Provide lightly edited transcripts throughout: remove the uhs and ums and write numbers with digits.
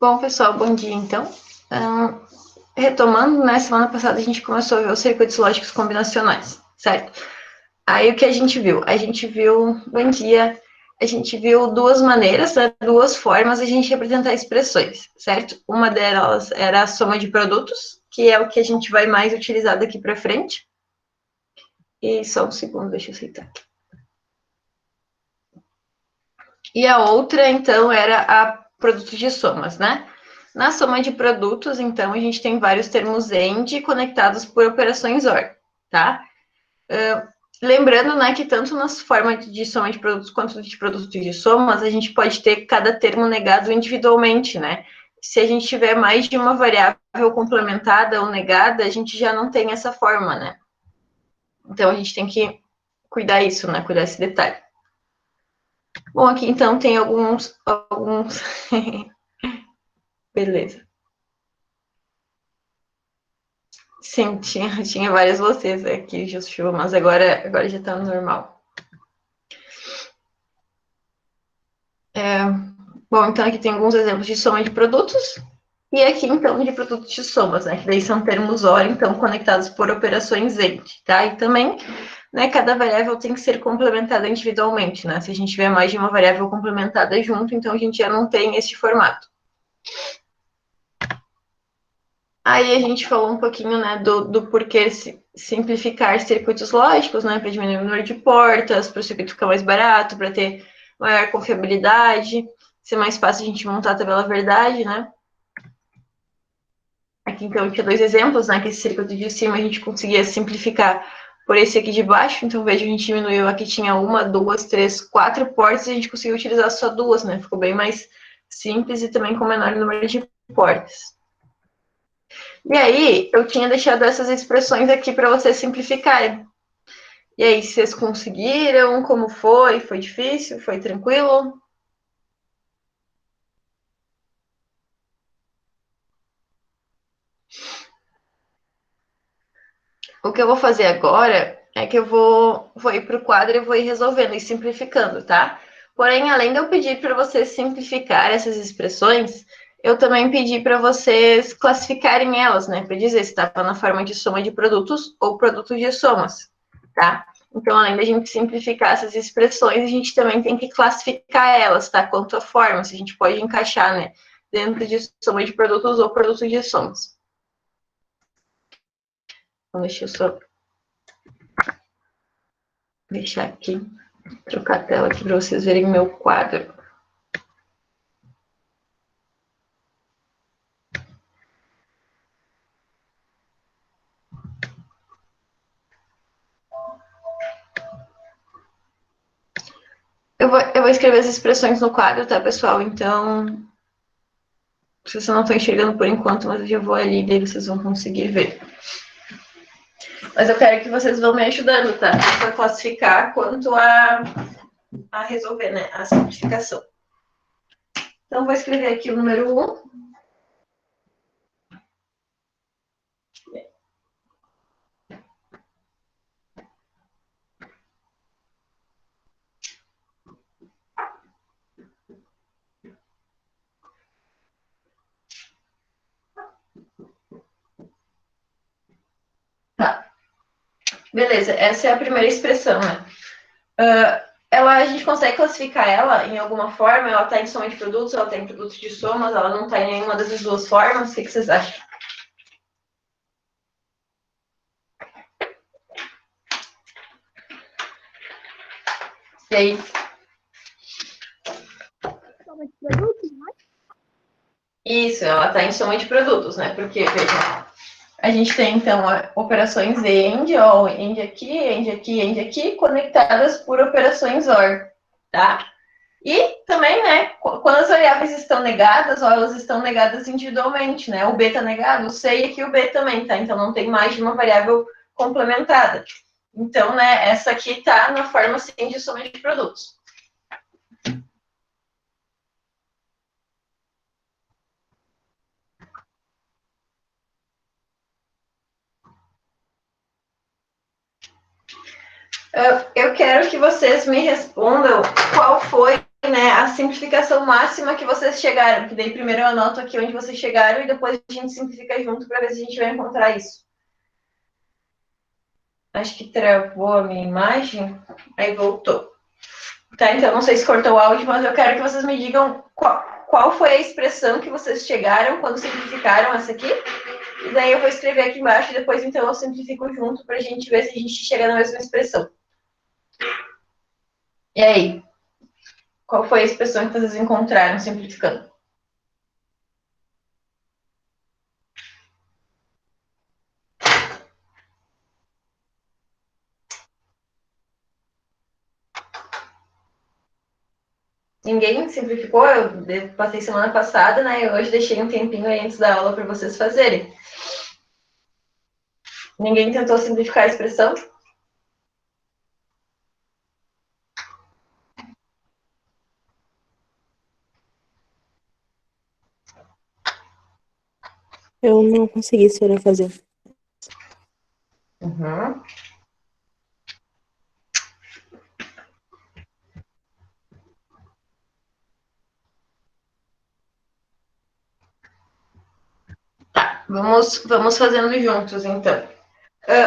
Bom, pessoal, bom dia, então. Retomando, né, semana passada a gente começou a ver os circuitos lógicos combinacionais, certo? Aí o que a gente viu? A gente viu, bom dia, a gente viu duas maneiras, né, duas formas de a gente representar expressões, certo? Uma delas era a soma de produtos, que é o que a gente vai mais utilizar daqui para frente. E só um segundo, deixa eu aceitar aqui. E a outra, então, era a produtos de somas, né? Na soma de produtos, então, a gente tem vários termos AND conectados por operações OR, tá? Lembrando, né, que tanto na forma de soma de produtos quanto de produtos de somas, a gente pode ter cada termo negado individualmente, né? Se a gente tiver mais de uma variável complementada ou negada, a gente já não tem essa forma, né? Então, a gente tem que cuidar isso, né? Cuidar desse detalhe. Bom, aqui, então, tem alguns... Beleza. Sim, tinha várias vocês aqui, Justo, mas agora já tá normal. Bom, então aqui tem alguns exemplos de soma de produtos, e aqui então de produtos de somas, né? Que daí são termos OR, então conectados por operações AND, tá? E também, né, cada variável tem que ser complementada individualmente, né? Se a gente tiver mais de uma variável complementada junto, então a gente já não tem esse formato. Aí a gente falou um pouquinho, né, do porquê simplificar circuitos lógicos, né, para diminuir o número de portas, para o circuito ficar mais barato, para ter maior confiabilidade, ser mais fácil a gente montar a tabela verdade, né. Aqui, então, tinha dois exemplos, né, que esse circuito de cima a gente conseguia simplificar por esse aqui de baixo, então, veja, a gente diminuiu, aqui tinha uma, duas, três, quatro portas, e a gente conseguiu utilizar só duas, né, ficou bem mais simples e também com menor número de portas. E aí, eu tinha deixado essas expressões aqui para vocês simplificarem. E aí, vocês conseguiram? Como foi? Foi difícil? Foi tranquilo? O que eu vou fazer agora é que eu vou ir para o quadro e vou ir resolvendo e simplificando, tá? Porém, além de eu pedir para vocês simplificar essas expressões, eu também pedi para vocês classificarem elas, né? Para dizer se estava na forma de soma de produtos ou produtos de somas, tá? Então, além da gente simplificar essas expressões, a gente também tem que classificar elas, tá? Quanto à forma, se a gente pode encaixar, né? Dentro de soma de produtos ou produtos de somas. Então, deixa eu só deixar aqui, trocar a tela aqui para vocês verem meu quadro. Eu vou escrever as expressões no quadro, tá, pessoal? Então, vocês não estão enxergando por enquanto, mas eu já vou ali, daí vocês vão conseguir ver. Mas eu quero que vocês vão me ajudando, tá? Tanto a classificar quanto a resolver, né? A simplificação. Então, vou escrever aqui o número 1. Tá. Beleza, essa é a primeira expressão, né? A gente consegue classificar ela em alguma forma? Ela está em soma de produtos, ela está em produtos de somas, ela não está em nenhuma dessas duas formas? O que vocês acham? E aí? Soma de produtos, né? Isso, ela está em soma de produtos, né? Porque, veja, a gente tem, então, operações AND, ó, AND aqui, AND aqui, AND aqui, conectadas por operações OR, tá? E também, né, quando as variáveis estão negadas, ó, elas estão negadas individualmente, né? O B está negado, o C e aqui o B também, tá? Então, não tem mais de uma variável complementada. Então, né, essa aqui está na forma, sim, de soma de produtos. Eu quero que vocês me respondam qual foi, né, a simplificação máxima que vocês chegaram, que daí primeiro eu anoto aqui onde vocês chegaram e depois a gente simplifica junto para ver se a gente vai encontrar isso. Acho que travou a minha imagem, aí voltou. Tá, então não sei se cortou o áudio, mas eu quero que vocês me digam qual foi a expressão que vocês chegaram quando simplificaram essa aqui. E daí eu vou escrever aqui embaixo e depois então eu simplifico junto para a gente ver se a gente chega na mesma expressão. E aí? Qual foi a expressão que vocês encontraram simplificando? Ninguém simplificou, eu passei semana passada, né? E hoje deixei um tempinho aí antes da aula para vocês fazerem. Ninguém tentou simplificar a expressão? Eu não consegui, senhora, fazer. Uhum. Tá, vamos fazendo juntos, então.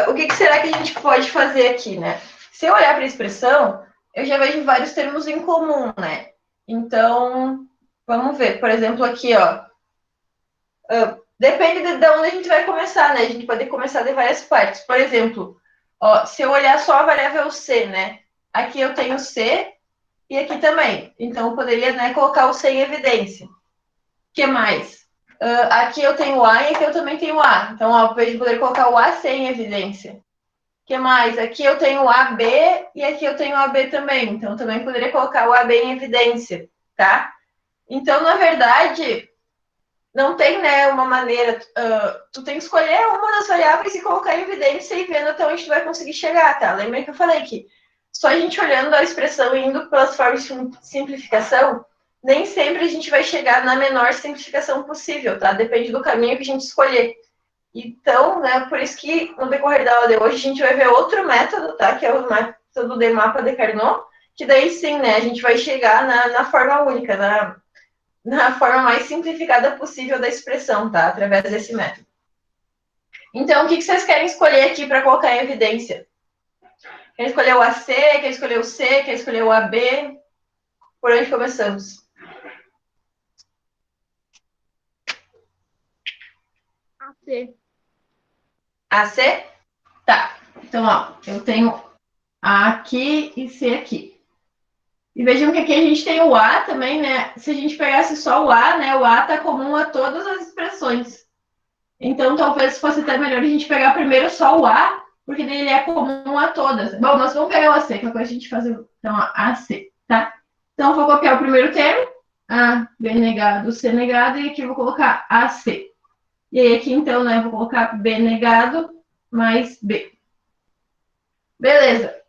O que será que a gente pode fazer aqui, né? Se eu olhar para a expressão, eu já vejo vários termos em comum, né? Então, vamos ver. Por exemplo, aqui, ó. Depende de onde a gente vai começar, né? A gente pode começar de várias partes. Por exemplo, ó, se eu olhar só a variável C, né? Aqui eu tenho C e aqui também. Então, eu poderia, né, colocar o C em evidência. O que mais? Aqui eu tenho A e aqui eu também tenho A. Então, ó, ao invés de poder colocar o AC em evidência. O que mais? Aqui eu tenho o AB e aqui eu tenho o AB também. Então, eu também poderia colocar o AB em evidência, tá? Então, na verdade, não tem, né, uma maneira. Tu tem que escolher uma das variáveis e colocar em evidência e vendo até onde tu vai conseguir chegar, tá? Lembra que eu falei que só a gente olhando a expressão e indo pelas formas de simplificação, nem sempre a gente vai chegar na menor simplificação possível, tá? Depende do caminho que a gente escolher. Então, né, por isso que no decorrer da aula de hoje a gente vai ver outro método, tá? Que é o método de mapa de Carnot, que daí sim, né, a gente vai chegar na forma única, na forma mais simplificada possível da expressão, tá? Através desse método. Então, o que vocês querem escolher aqui para colocar em evidência? Quer escolher o AC, quer escolher o C, quer escolher o AB? Por onde começamos? AC. AC? Tá. Então, ó, eu tenho A aqui e C aqui. E vejam que aqui a gente tem o A também, né? Se a gente pegasse só o A, né? O A tá comum a todas as expressões. Então, talvez fosse até melhor a gente pegar primeiro só o A, porque ele é comum a todas. Bom, nós vamos pegar o AC, que é a coisa a gente faz, então, AC, tá? Então, eu vou copiar o primeiro termo, A, B negado, C negado, e aqui eu vou colocar AC. E aí, aqui, então, né, eu vou colocar B negado mais B. Beleza.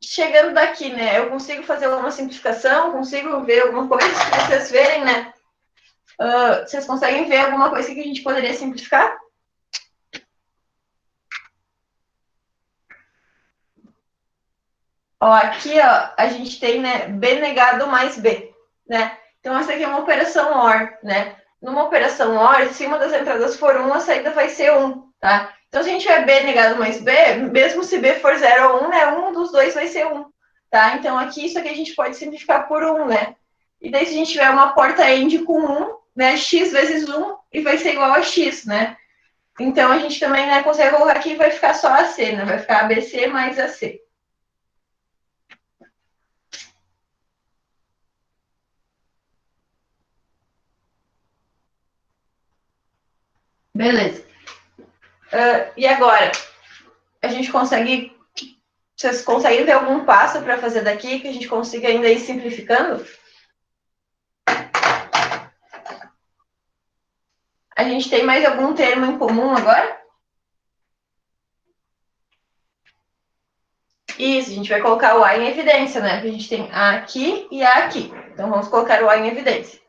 Chegando daqui, né, eu consigo fazer alguma simplificação, consigo ver alguma coisa que vocês verem, né? Vocês conseguem ver alguma coisa que a gente poderia simplificar? Ó, aqui, ó, a gente tem, né, B negado mais B, né? Então, essa aqui é uma operação OR, né? Numa operação OR, se uma das entradas for 1, a saída vai ser 1, tá? Então, se a gente tiver B negado mais B, mesmo se B for 0 ou 1, né, um dos dois vai ser 1, tá? Então, aqui, isso aqui a gente pode simplificar por 1, né? E daí, se a gente tiver uma porta end com 1, né, x vezes 1, e vai ser igual a x, né? Então, a gente também, né, consegue colocar aqui e vai ficar só AC, né? Vai ficar ABC mais AC. Beleza. E agora? A gente consegue. Vocês conseguem ter algum passo para fazer daqui que a gente consiga ainda ir simplificando? A gente tem mais algum termo em comum agora? Isso, a gente vai colocar o A em evidência, né? Porque a gente tem A aqui e A aqui. Então, vamos colocar o A em evidência.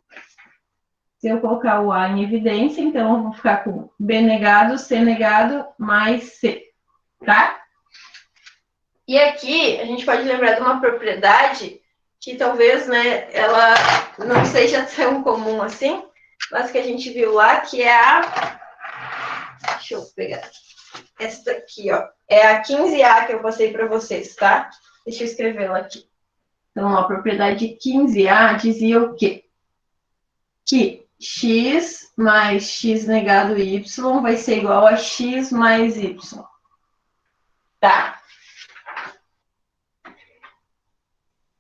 Se eu colocar o A em evidência, então eu vou ficar com B negado, C negado, mais C, tá? E aqui, a gente pode lembrar de uma propriedade que talvez, né, ela não seja tão comum assim, mas que a gente viu lá, que é a... Deixa eu pegar. Essa daqui, ó. É a 15A que eu passei para vocês, tá? Deixa eu escrevê-la aqui. Então, a propriedade 15A dizia o quê? Que x mais x negado y vai ser igual a x mais y. Tá?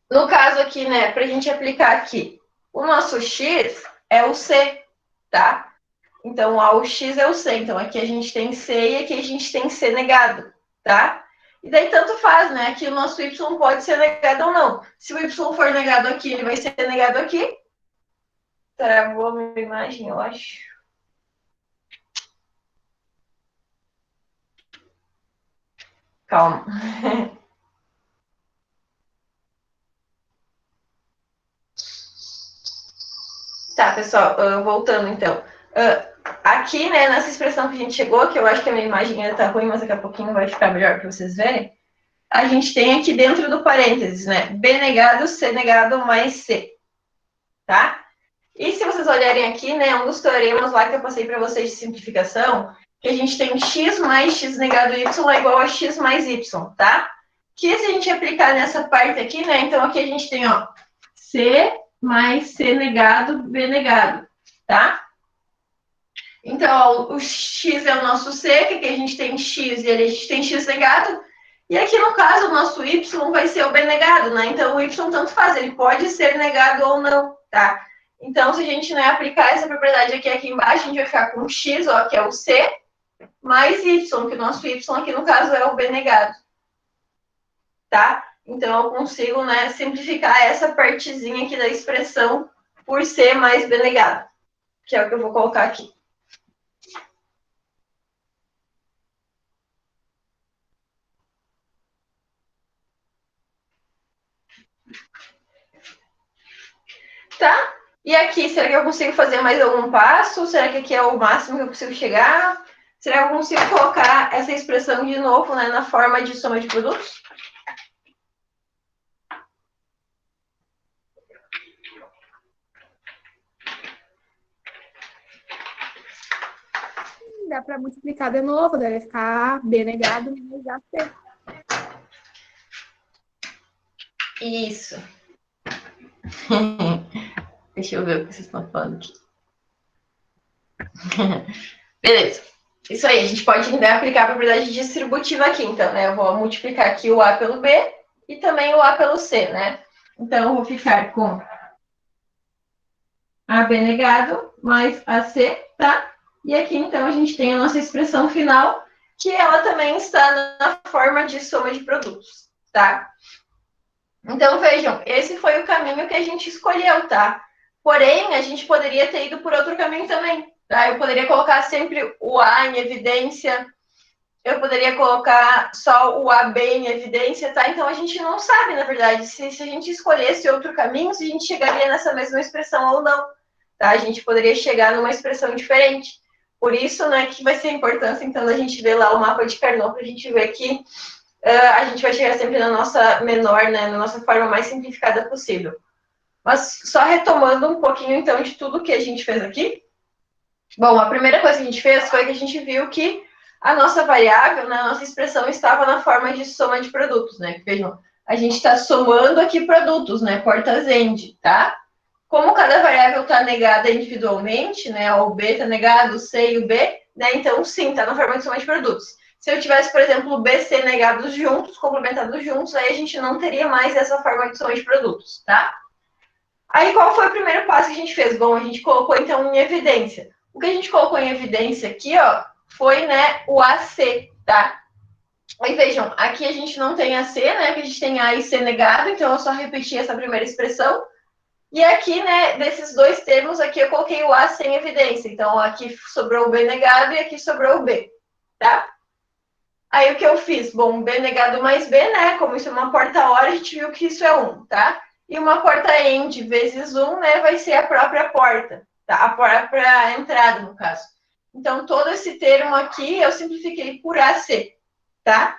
No caso aqui, né, para a gente aplicar aqui, o nosso x é o c, tá? Então, o x é o c. Então, aqui a gente tem c e aqui a gente tem c negado, tá? E daí tanto faz, né? Aqui o nosso y pode ser negado ou não. Se o y for negado aqui, ele vai ser negado aqui. Travou a minha imagem, eu acho. Calma. Tá, pessoal, voltando então. Aqui, né, nessa expressão que a gente chegou, que eu acho que a minha imagem ainda tá ruim, mas daqui a pouquinho vai ficar melhor para vocês verem. A gente tem aqui dentro do parênteses, né, b negado, c negado mais c, tá? E se vocês olharem aqui, né, um dos teoremas lá que eu passei para vocês de simplificação, que a gente tem x mais x negado y é igual a x mais y, tá? Que se a gente aplicar nessa parte aqui, né, então aqui a gente tem, ó, c mais c negado, b negado, tá? Então, ó, o x é o nosso c, que aqui a gente tem x e ali a gente tem x negado, e aqui no caso o nosso y vai ser o b negado, né? Então o y tanto faz, ele pode ser negado ou não, tá? Então, se a gente, né, aplicar essa propriedade aqui embaixo, a gente vai ficar com x, ó, que é o c, mais y, que o nosso y aqui no caso é o b negado, tá? Então eu consigo, né, simplificar essa partezinha aqui da expressão por c mais b negado, que é o que eu vou colocar aqui. Tá? E aqui, será que eu consigo fazer mais algum passo? Será que aqui é o máximo que eu consigo chegar? Será que eu consigo colocar essa expressão de novo, né, na forma de soma de produtos? Dá para multiplicar de novo, deve ficar B negado menos AC. Isso. Deixa eu ver o que vocês estão falando aqui. Beleza. Isso aí, a gente pode ainda aplicar a propriedade distributiva aqui, então, né? Eu vou multiplicar aqui o A pelo B e também o A pelo C, né? Então, eu vou ficar com AB negado mais AC, tá? E aqui, então, a gente tem a nossa expressão final, que ela também está na forma de soma de produtos, tá? Então, vejam, esse foi o caminho que a gente escolheu, tá? Porém, a gente poderia ter ido por outro caminho também, tá? Eu poderia colocar sempre o A em evidência, eu poderia colocar só o AB em evidência, tá? Então, a gente não sabe, na verdade, se a gente escolhesse outro caminho, se a gente chegaria nessa mesma expressão ou não, tá? A gente poderia chegar numa expressão diferente. Por isso, né, que vai ser a importância, então, da gente ver lá o mapa de Carnot, para a gente ver que a gente vai chegar sempre na nossa menor, né, na nossa forma mais simplificada possível. Mas só retomando um pouquinho, então, de tudo que a gente fez aqui. Bom, a primeira coisa que a gente fez foi que a gente viu que a nossa variável, né, a nossa expressão estava na forma de soma de produtos, né? Vejam, a gente está somando aqui produtos, né, portas end, tá? Como cada variável está negada individualmente, né, o B está negado, o C e o B, né, então sim, está na forma de soma de produtos. Se eu tivesse, por exemplo, o B e C negados juntos, complementados juntos, aí a gente não teria mais essa forma de soma de produtos, tá? Aí, qual foi o primeiro passo que a gente fez? Bom, a gente colocou, então, em evidência. O que a gente colocou em evidência aqui, ó, foi, né, o AC, tá? Aí, vejam, aqui a gente não tem AC, né, que a gente tem A e C negado, então eu só repeti essa primeira expressão. E aqui, né, desses dois termos aqui, eu coloquei o A sem evidência. Então, aqui sobrou o B negado e aqui sobrou o B, tá? Aí, o que eu fiz? Bom, B negado mais B, né? Como isso é uma porta-hora, a gente viu que isso é 1, tá? E uma porta end vezes 1, né, vai ser a própria porta, tá? A própria entrada, no caso. Então, todo esse termo aqui, eu simplifiquei por AC, tá?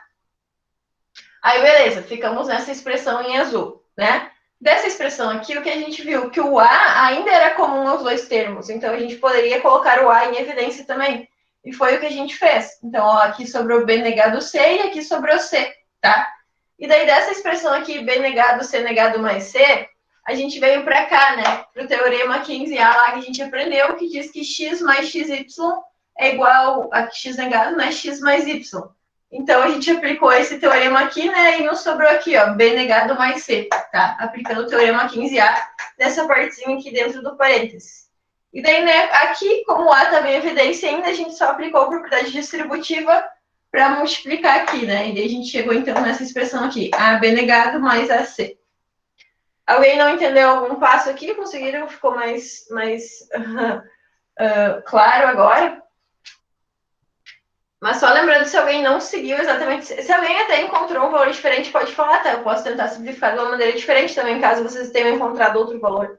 Aí, beleza, ficamos nessa expressão em azul, né? dessa expressão aqui, o que a gente viu? Que o A ainda era comum aos dois termos, então a gente poderia colocar o A em evidência também. E foi o que a gente fez. Então, ó, aqui sobrou B negado C e aqui sobrou C, tá? E daí, dessa expressão aqui, B negado, C negado mais C, a gente veio para cá, né? Para o teorema 15A lá que a gente aprendeu, que diz que x mais xy é igual a x negado, né? X mais y. Então, a gente aplicou esse teorema aqui, né? E nos sobrou aqui, ó, B negado mais C, tá? Aplicando o teorema 15A nessa partezinha aqui dentro do parênteses. E daí, né, aqui, como o A estava em evidência ainda, a gente só aplicou a propriedade distributiva para multiplicar aqui, né? E daí a gente chegou, então, nessa expressão aqui, AB negado mais AC. Alguém não entendeu algum passo aqui? Conseguiram? Ficou mais claro agora? Mas só lembrando, se alguém não seguiu exatamente... Se alguém até encontrou um valor diferente, pode falar, tá? Eu posso tentar simplificar de uma maneira diferente também, caso vocês tenham encontrado outro valor.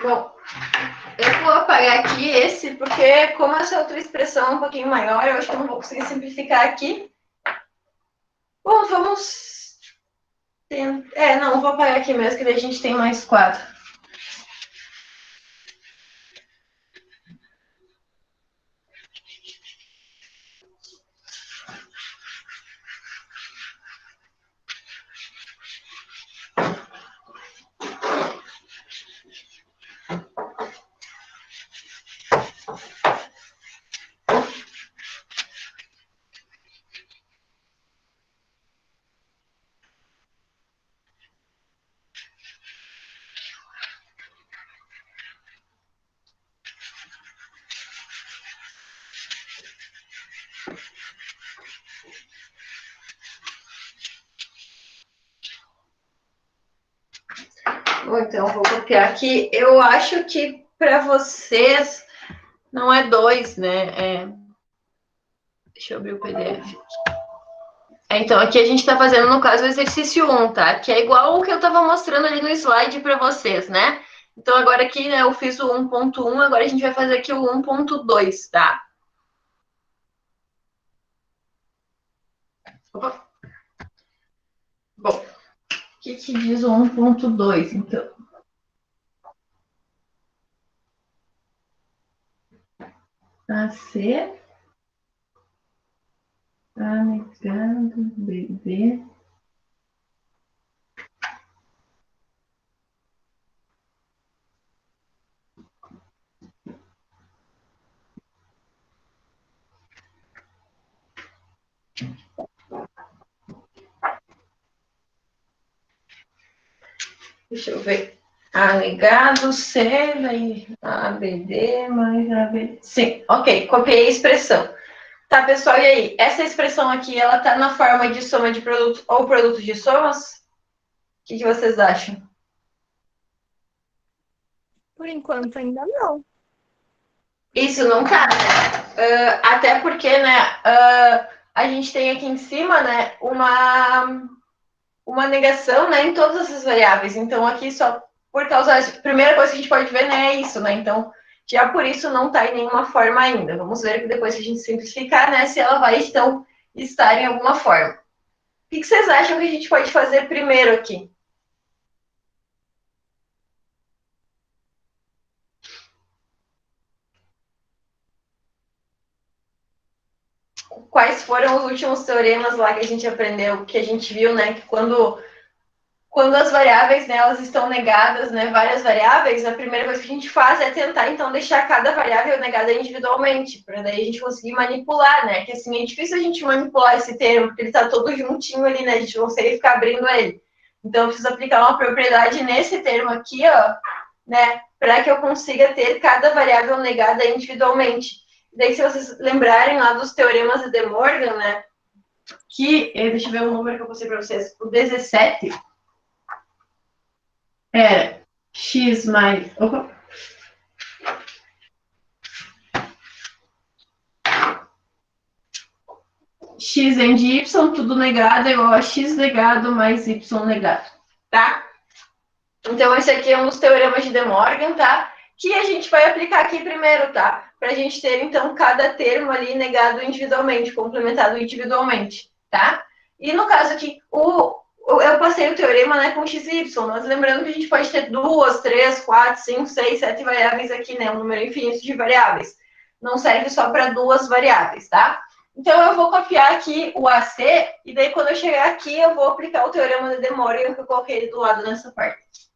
Bom, eu vou apagar aqui esse, porque como essa outra expressão é um pouquinho maior, eu acho que eu não vou conseguir simplificar aqui. Bom, vamos... não, vou apagar aqui mesmo, que daí a gente tem mais 4. Bom, então vou copiar aqui. Eu acho que para vocês não é 2, né? Deixa eu abrir o PDF. Então, aqui a gente está fazendo, no caso, o exercício 1, tá? Que é igual o que eu estava mostrando ali no slide para vocês, né? Então, agora aqui, né, eu fiz o 1.1, agora a gente vai fazer aqui o 1.2, tá? Opa. Bom, o que diz o 1.2, então? AC, anegado, BB. Deixa eu ver. Anegado, C, daí ABD mais ABD. Sim, ok, copiei a expressão. Tá, pessoal, e aí? Essa expressão aqui, ela tá na forma de soma de produtos ou produtos de somas? O que vocês acham? Por enquanto, ainda não. Isso não tá, né? Até porque, né, a gente tem aqui em cima, né, uma negação, né, em todas essas variáveis. Então, aqui só por causa... A primeira coisa que a gente pode ver, né, é isso, né? Então, já por isso não está em nenhuma forma ainda. Vamos ver que depois que a gente simplificar, né, se ela vai, então, estar em alguma forma. O que vocês acham que a gente pode fazer primeiro aqui? Quais foram os últimos teoremas lá que a gente aprendeu, que a gente viu, né, que quando as variáveis, né, elas estão negadas, né, várias variáveis, a primeira coisa que a gente faz é tentar, então, deixar cada variável negada individualmente, para daí a gente conseguir manipular, né, que assim, é difícil a gente manipular esse termo, porque ele está todo juntinho ali, né, a gente não consegue ficar abrindo ele. Então, eu preciso aplicar uma propriedade nesse termo aqui, ó, né, para que eu consiga ter cada variável negada individualmente. Daí, se vocês lembrarem lá dos teoremas de De Morgan, né, que, deixa eu ver o número que eu postei para vocês, o 17, era x mais... Opa. X em de y, tudo negado, é igual a x negado mais y negado, tá? Então, esse aqui é um dos teoremas de De Morgan, tá? que a gente vai aplicar aqui primeiro, tá? Para a gente ter, então, cada termo ali negado individualmente, complementado individualmente, tá? E no caso aqui, eu passei o teorema, né, com x e y, mas lembrando que a gente pode ter 2, 3, 4, 5, 6, 7 variáveis aqui, né? Um número infinito de variáveis. Não serve só para 2 variáveis, tá? Então, eu vou copiar aqui o AC, e daí, quando eu chegar aqui, eu vou aplicar o teorema de De Morgan, que eu coloquei ele do lado nessa parte.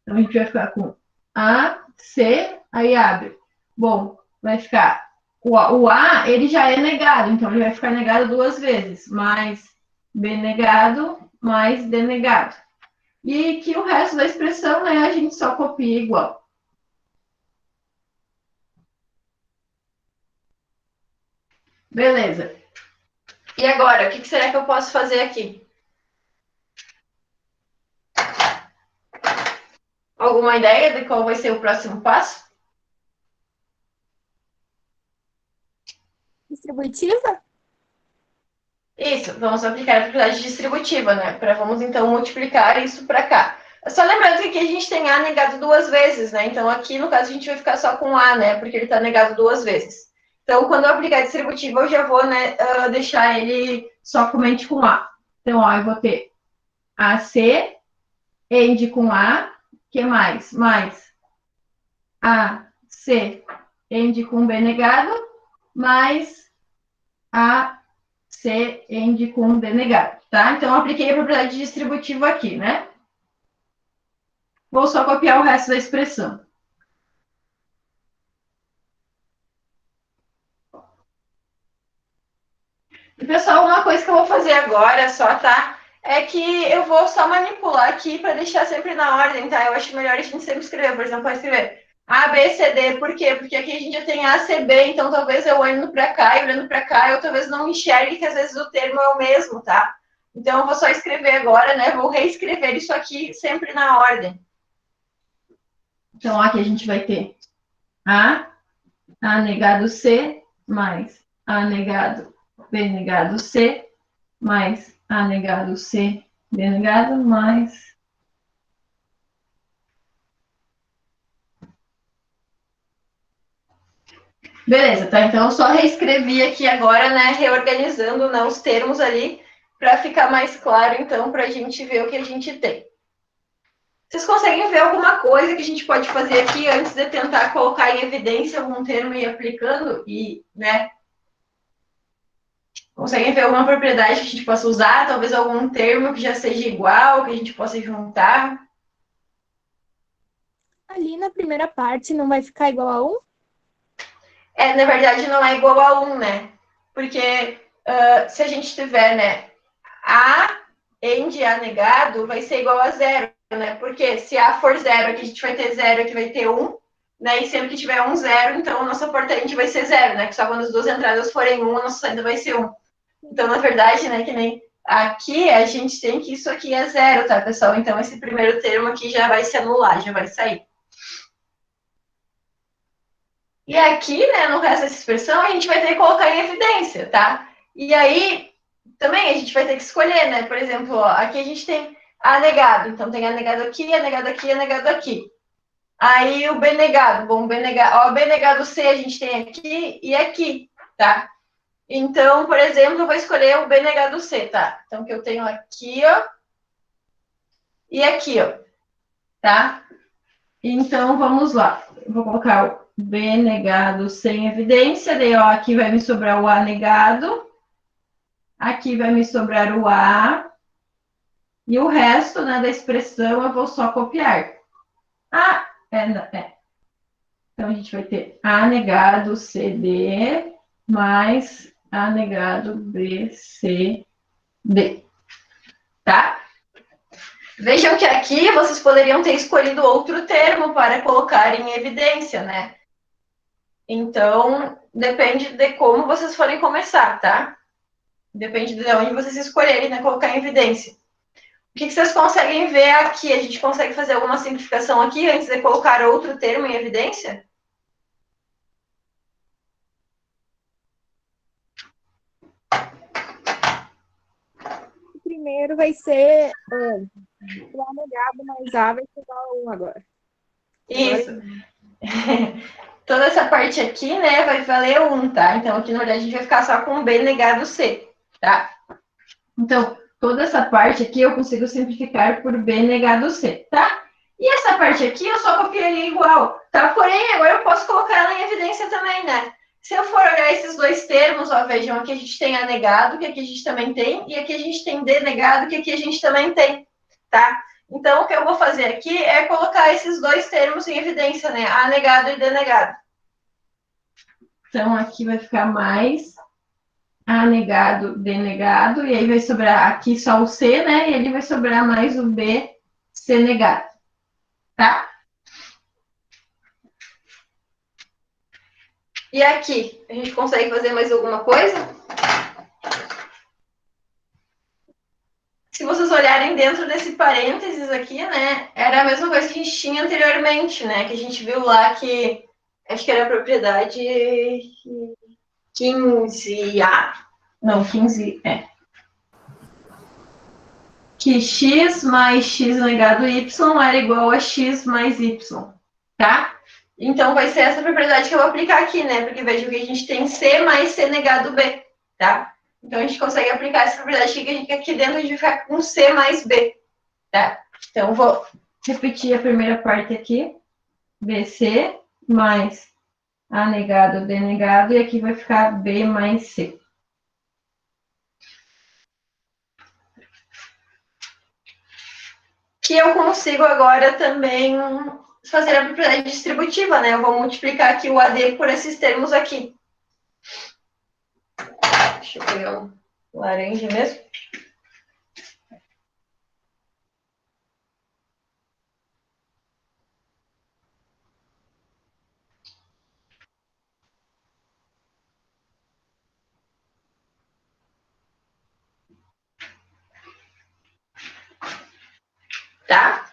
Então, a gente vai ficar com AC, aí abre. Bom, vai ficar... O A, ele já é negado, então ele vai ficar negado 2 vezes. Mais B negado, mais D negado. E que o resto da expressão, né, a gente só copia igual. Beleza. E agora, o que será que eu posso fazer aqui? Alguma ideia de qual vai ser o próximo passo? Distributiva? Isso, vamos aplicar a propriedade distributiva, né? Vamos, então, multiplicar isso para cá. Só lembrando que aqui a gente tem A negado 2 vezes, né? Então, aqui, no caso, a gente vai ficar só com A, né? Porque ele está negado 2 vezes. Então, quando eu aplicar a distributiva, eu já vou, né, deixar ele somente com A. Então, ó, eu vou ter AC, AND com A, que mais? Mais AC, AND com B negado, mais A C AND com D negado, tá? Então, eu apliquei a propriedade distributiva aqui, né? Vou só copiar o resto da expressão. E, pessoal, uma coisa que eu vou fazer agora só, tá? É que eu vou só manipular aqui para deixar sempre na ordem, tá? Eu acho melhor a gente sempre escrever, por exemplo, pode escrever A, B, C, D. Por quê? Porque aqui a gente já tem A, C, B, então talvez eu olhando para cá e olhando para cá, eu talvez não enxergue que às vezes o termo é o mesmo, tá? Então, eu vou só escrever agora, né? Vou reescrever isso aqui sempre na ordem. Então, aqui a gente vai ter A negado C, mais A negado B negado C, mais A negado C, B negado, mais... Beleza, tá? Então, eu só reescrevi aqui agora, né? Reorganizando, né, os termos ali, para ficar mais claro, então, para a gente ver o que a gente tem. Vocês conseguem ver alguma coisa que a gente pode fazer aqui antes de tentar colocar em evidência algum termo e ir aplicando? E, né? Conseguem ver alguma propriedade que a gente possa usar? Talvez algum termo que já seja igual, que a gente possa juntar? Ali na primeira parte não vai ficar igual a 1? Na verdade, não é igual a 1, né? Porque se a gente tiver, né, A AND A negado, vai ser igual a 0, né? Porque se A for 0, aqui a gente vai ter 0, aqui vai ter 1, né? E sempre que tiver 1, 0, então a nossa portante vai ser 0, né? Que só quando as duas entradas forem 1, a nossa saída vai ser 1. Então, na verdade, né, que nem aqui, a gente tem que isso aqui é 0, tá, pessoal? Então, esse primeiro termo aqui já vai se anular, já vai sair. E aqui, né, no resto dessa expressão, a gente vai ter que colocar em evidência, tá? E aí, também a gente vai ter que escolher, né? Por exemplo, ó, aqui a gente tem A negado. Então, tem A negado aqui, A negado aqui, A negado aqui. Aí, o B negado. Bom, B negado, ó, B negado C a gente tem aqui e aqui, tá? Então, por exemplo, eu vou escolher o B negado C, tá? Então, que eu tenho aqui, ó, e aqui, ó, tá? Então, vamos lá. Eu vou colocar o B negado sem evidência, daí, ó, aqui vai me sobrar o A negado, aqui vai me sobrar o A, e o resto, né, da expressão eu vou só copiar. Então, a gente vai ter A negado CD mais A negado BCD, tá? Vejam que aqui vocês poderiam ter escolhido outro termo para colocar em evidência, né? Então, depende de como vocês forem começar, tá? Depende de onde vocês escolherem, né, colocar em evidência. O que vocês conseguem ver aqui? A gente consegue fazer alguma simplificação aqui antes de colocar outro termo em evidência? O primeiro vai ser o A negado mais A vai ser igual a 1 agora. Isso. Toda essa parte aqui, né, vai valer 1, tá? Então, aqui, na verdade, a gente vai ficar só com B negado C, tá? Então, toda essa parte aqui eu consigo simplificar por B negado C, tá? E essa parte aqui eu só copiaria igual, tá? Porém, agora eu posso colocar ela em evidência também, né? Se eu for olhar esses dois termos, ó, vejam, aqui a gente tem A negado, que aqui a gente também tem, e aqui a gente tem D negado, que aqui a gente também tem, tá? Então, o que eu vou fazer aqui é colocar esses dois termos em evidência, né? A negado e D negado. Então, aqui vai ficar mais A negado, D negado, e aí vai sobrar aqui só o C, né? E ali vai sobrar mais o B, C negado, tá? E aqui, a gente consegue fazer mais alguma coisa? Se vocês olharem dentro desse parênteses aqui, né? Era a mesma coisa que a gente tinha anteriormente, né? Que a gente viu lá que, acho que era a propriedade 15A. Não, 15, que x mais x negado y era igual a x mais y, tá? Então, vai ser essa propriedade que eu vou aplicar aqui, né? Porque veja que a gente tem C mais C negado B, tá? Então, a gente consegue aplicar essa propriedade que aqui dentro a gente vai ficar com C mais B, tá? Então, vou repetir a primeira parte aqui. BC mais A negado, D negado, e aqui vai ficar B mais C. Que eu consigo agora também fazer a propriedade distributiva, né? Eu vou multiplicar aqui o AD por esses termos aqui. Deixa eu pegar um laranja mesmo. Tá?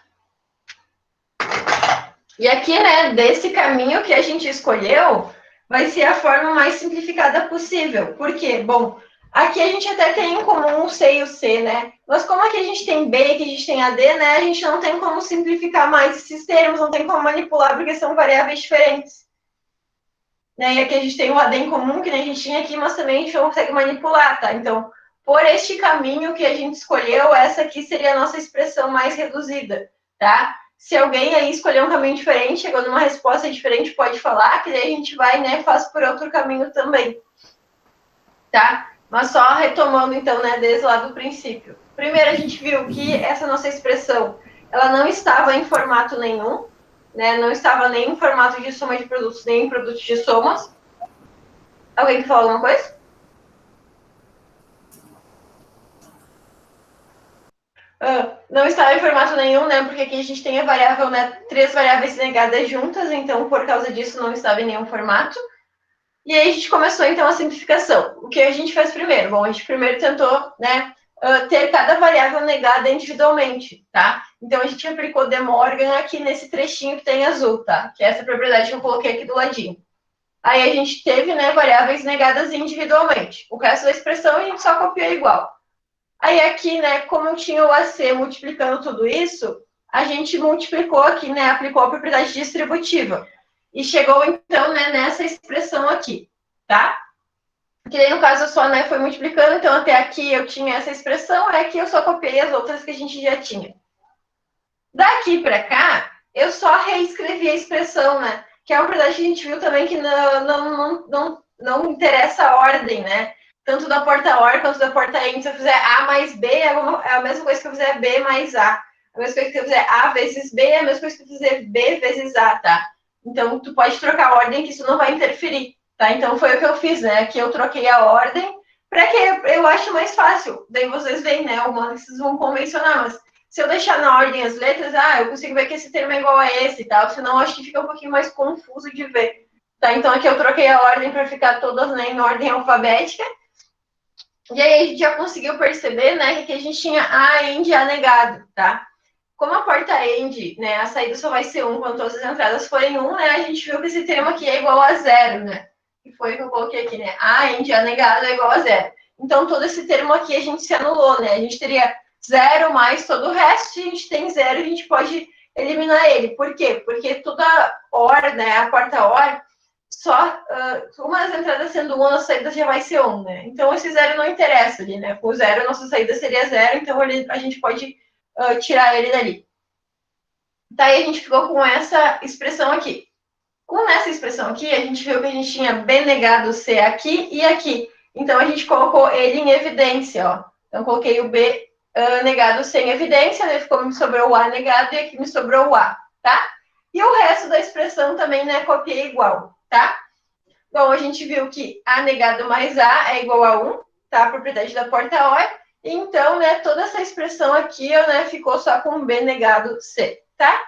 E aqui, né, desse caminho que a gente escolheu, vai ser a forma mais simplificada possível. Por quê? Bom, aqui a gente até tem em comum o C e o C, né? Mas como aqui a gente tem B e aqui a gente tem AD, né? A gente não tem como simplificar mais esses termos, não tem como manipular, porque são variáveis diferentes. Né? E aqui a gente tem o AD em comum, que nem a gente tinha aqui, mas também a gente não consegue manipular, tá? Então, por este caminho que a gente escolheu, essa aqui seria a nossa expressão mais reduzida, tá? Se alguém aí escolher um caminho diferente, chegou numa resposta diferente, pode falar, que daí a gente vai, né, faz por outro caminho também, tá? Mas só retomando, então, né, desde lá do princípio. Primeiro, a gente viu que essa nossa expressão, ela não estava em formato nenhum, né, não estava nem em formato de soma de produtos, nem em produtos de somas. Alguém quer falar alguma coisa? Não estava em formato nenhum, né? Porque aqui a gente tem a variável, né? 3 variáveis negadas juntas, então por causa disso não estava em nenhum formato. E aí a gente começou então a simplificação. O que a gente fez primeiro? Bom, a gente primeiro tentou, né? Ter cada variável negada individualmente, tá? Então a gente aplicou De Morgan aqui nesse trechinho que tem azul, tá? Que é essa propriedade que eu coloquei aqui do ladinho. Aí a gente teve, né, variáveis negadas individualmente. O resto da expressão a gente só copiou igual. Aí aqui, né, como eu tinha o AC multiplicando tudo isso, a gente multiplicou aqui, né, aplicou a propriedade distributiva. E chegou, então, né, nessa expressão aqui, tá? Que aí, no caso, só, né, foi multiplicando, então até aqui eu tinha essa expressão, aí aqui eu só copiei as outras que a gente já tinha. Daqui para cá, eu só reescrevi a expressão, né? Que é uma propriedade que a gente viu também que não interessa a ordem, né? Tanto da porta OR quanto da porta END. Se eu fizer A mais B, é a mesma coisa que eu fizer B mais A. A mesma coisa que eu fizer A vezes B, é a mesma coisa que eu fizer B vezes A, tá? Então, tu pode trocar a ordem que isso não vai interferir, tá? Então, foi o que eu fiz, né? Aqui eu troquei a ordem para que eu acho mais fácil. Daí vocês veem, né? O modo que vocês vão convencionar, mas se eu deixar na ordem as letras, eu consigo ver que esse termo é igual a esse e tal, senão acho que fica um pouquinho mais confuso de ver. Tá? Então, aqui eu troquei a ordem para ficar todas, né, em ordem alfabética. E aí a gente já conseguiu perceber, né, que aqui a gente tinha A, END e A negado, tá? Como a porta END, né, a saída só vai ser 1 quando todas as entradas forem 1, né, a gente viu que esse termo aqui é igual a 0, né? Que foi o que eu coloquei aqui, né? A, END e A negado é igual a 0. Então, todo esse termo aqui a gente se anulou, né? A gente teria 0 mais todo o resto, se a gente tem 0, a gente pode eliminar ele. Por quê? Porque toda OR, né, a porta OR, só uma das entradas sendo 1, a nossa saída já vai ser 1, né? Então, esse zero não interessa ali, né? Com o zero, a nossa saída seria 0, então a gente pode tirar ele dali. Daí a gente ficou com essa expressão aqui. Com essa expressão aqui, a gente viu que a gente tinha B negado C aqui e aqui. Então, a gente colocou ele em evidência, ó. Então, coloquei o B negado C em evidência, né? Ficou, me sobrou o A negado e aqui me sobrou o A, tá? E o resto da expressão também, né, copiei igual, tá? Bom, a gente viu que A negado mais A é igual a 1, tá? A propriedade da porta OR. Então, né, toda essa expressão aqui, né, ficou só com B negado C, tá?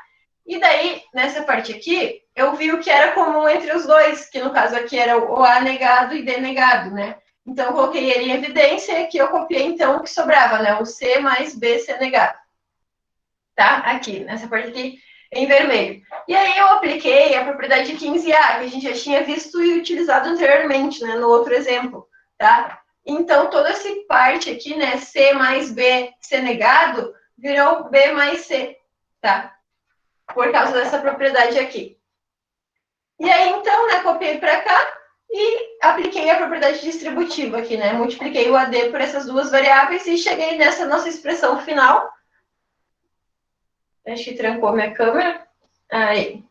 E daí, nessa parte aqui, eu vi o que era comum entre os dois, que no caso aqui era o A negado e D negado, né? Então, eu coloquei ele em evidência e aqui eu copiei, então, o que sobrava, né? O C mais B, C negado. Tá? Aqui, nessa parte aqui, em vermelho. E aí eu apliquei a propriedade de 15A, que a gente já tinha visto e utilizado anteriormente, né? No outro exemplo, tá? Então, toda essa parte aqui, né? C mais B, C negado, virou B mais C, tá? Por causa dessa propriedade aqui. E aí, então, né, copiei para cá e apliquei a propriedade distributiva aqui, né? Multipliquei o AD por essas duas variáveis e cheguei nessa nossa expressão final. Acho que trancou minha câmera. Aí.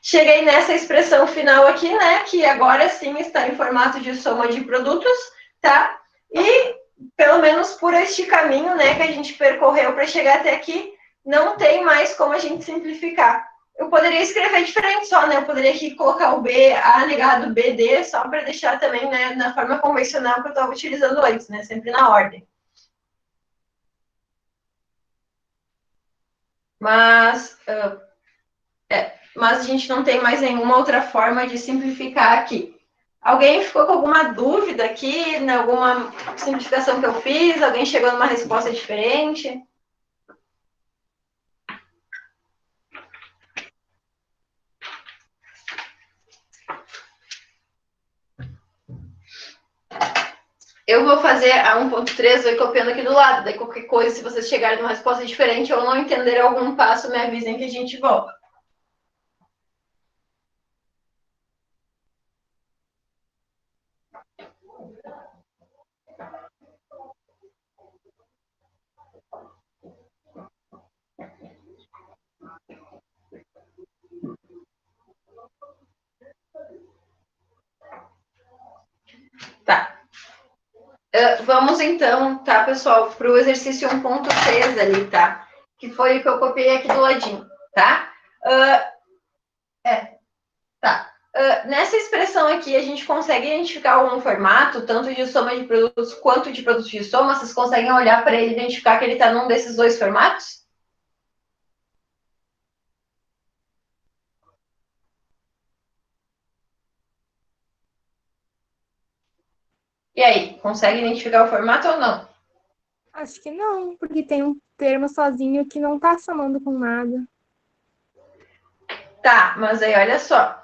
Cheguei nessa expressão final aqui, né? Que agora sim está em formato de soma de produtos, tá? E, pelo menos por este caminho, né, que a gente percorreu para chegar até aqui, não tem mais como a gente simplificar. Eu poderia escrever diferente só, né? Eu poderia aqui colocar o B, A negado, BD, só para deixar também, né, na forma convencional que eu estava utilizando antes, né? Sempre na ordem. Mas, mas a gente não tem mais nenhuma outra forma de simplificar aqui. Alguém ficou com alguma dúvida aqui, em alguma simplificação que eu fiz? Alguém chegou numa resposta diferente? Eu vou fazer a 1.3, vou ir copiando aqui do lado. Daí qualquer coisa, se vocês chegarem numa resposta diferente ou não entender algum passo, me avisem que a gente volta. Tá. Vamos então, tá, pessoal, para o exercício 1.3 ali, tá? Que foi o que eu copiei aqui do ladinho, tá? Tá. Nessa expressão aqui, a gente consegue identificar um formato, tanto de soma de produtos quanto de produtos de soma? Vocês conseguem olhar para ele e identificar que ele está num desses dois formatos? E aí, consegue identificar o formato ou não? Acho que não, porque tem um termo sozinho que não tá somando com nada. Tá, mas aí olha só.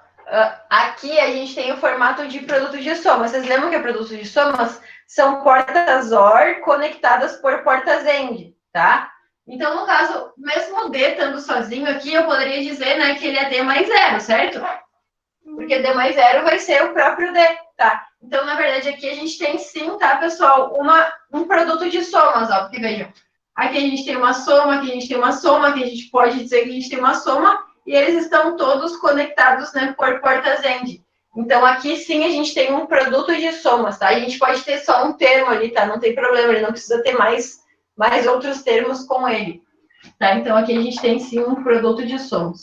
Aqui a gente tem o formato de produto de soma. Vocês lembram que produtos de somas são portas OR conectadas por portas AND, tá? Então, no caso, mesmo o D estando sozinho aqui, eu poderia dizer, né, que ele é D mais zero, certo? Porque D mais zero vai ser o próprio D, tá? Então, na verdade, aqui a gente tem sim, tá, pessoal, um produto de somas, ó. Porque vejam, aqui a gente tem uma soma, aqui a gente tem uma soma, aqui a gente pode dizer que a gente tem uma soma, e eles estão todos conectados, né, por portas AND. Então, aqui sim a gente tem um produto de somas, tá? A gente pode ter só um termo ali, tá? Não tem problema, ele não precisa ter mais outros termos com ele, tá? Então, aqui a gente tem sim um produto de somas.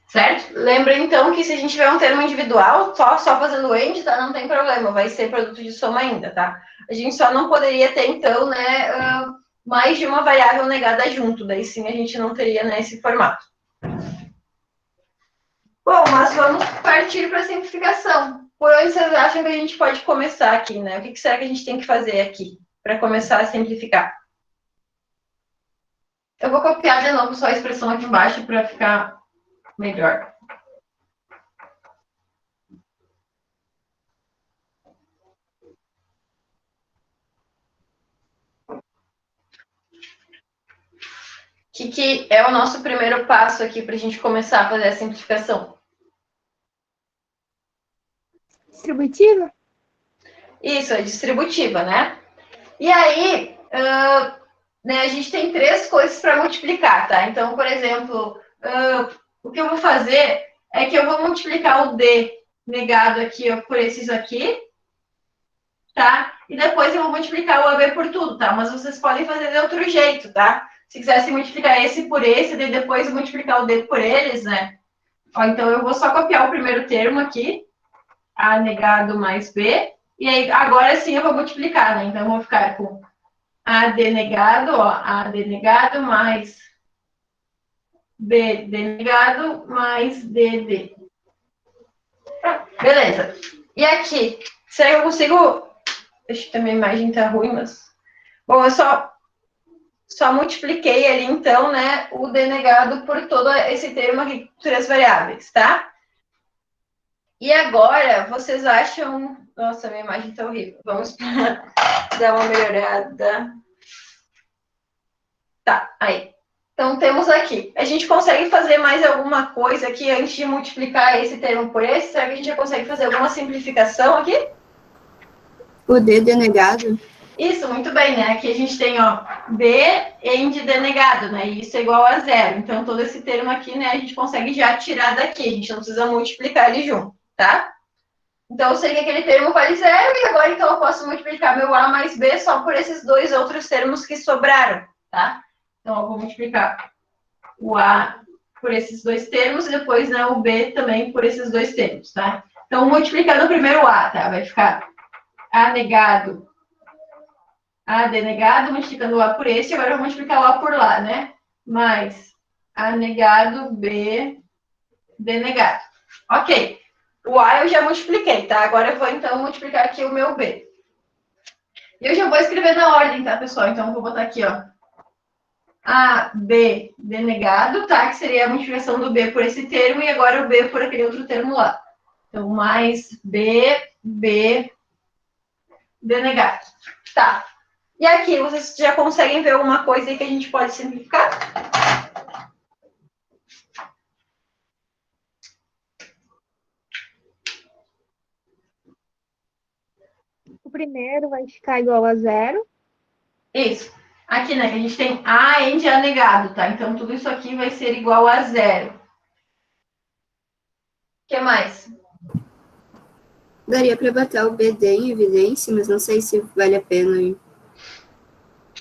Certo? Lembra, então, que se a gente tiver um termo individual, só fazendo AND, tá? Não tem problema, vai ser produto de soma ainda, tá? A gente só não poderia ter, então, né, mais de uma variável negada junto, daí sim a gente não teria, né, esse formato. Bom, mas vamos partir para a simplificação. Por onde vocês acham que a gente pode começar aqui, né? O que será que a gente tem que fazer aqui para começar a simplificar? Eu vou copiar de novo só a expressão aqui embaixo para ficar melhor. que é o nosso primeiro passo aqui para a gente começar a fazer a simplificação? Distributiva? Isso, é distributiva, né? E aí, né, a gente tem 3 coisas para multiplicar, tá? Então, por exemplo, o que eu vou fazer é que eu vou multiplicar o D negado aqui ó, por esses aqui, tá? E depois eu vou multiplicar o AB por tudo, tá? Mas vocês podem fazer de outro jeito, tá? Se quisessem multiplicar esse por esse, e depois multiplicar o D por eles, né? Ó, então, eu vou só copiar o primeiro termo aqui, A negado mais B, e aí, agora sim eu vou multiplicar, né? Então, eu vou ficar com AD negado, ó, AD negado mais BD negado mais DD. Beleza. E aqui, será que eu consigo... Deixa eu ver, minha imagem tá ruim, mas... Bom, eu só multipliquei ali, então, né, o D negado por todo esse termo aqui, 3 variáveis, tá? E agora, vocês acham... Nossa, minha imagem tá horrível. Vamos dar uma melhorada. Tá, aí. Então, temos aqui. A gente consegue fazer mais alguma coisa aqui antes de multiplicar esse termo por esse? Será que a gente já consegue fazer alguma simplificação aqui? O D denegado? Isso, muito bem, né? Aqui a gente tem, ó, D end denegado, né? E isso é igual a 0. Então, todo esse termo aqui, né, a gente consegue já tirar daqui. A gente não precisa multiplicar ele junto, tá? Então, eu sei que aquele termo vale 0 e agora, então, eu posso multiplicar meu A mais B só por esses 2 outros termos que sobraram, tá? Então, eu vou multiplicar o A por esses 2 termos e depois, né, o B também por esses 2 termos, tá? Então, multiplicando o primeiro A, tá? Vai ficar A negado, A denegado, multiplicando o A por esse, agora eu vou multiplicar o A por lá, né? Mais A negado, B denegado. Ok. O A eu já multipliquei, tá? Agora eu vou, então, multiplicar aqui o meu B. E eu já vou escrever na ordem, tá, pessoal? Então, eu vou botar aqui, ó. A, B denegado, tá? Que seria a multiplicação do B por esse termo e agora o B por aquele outro termo lá. Então, mais B, B denegado. Tá. E aqui, vocês já conseguem ver alguma coisa aí que a gente pode simplificar? O primeiro vai ficar igual a 0. Isso. Aqui, né, que a gente tem A end A negado, tá? Então, tudo isso aqui vai ser igual a 0. O que mais? Daria para botar o BD em evidência, mas não sei se vale a pena.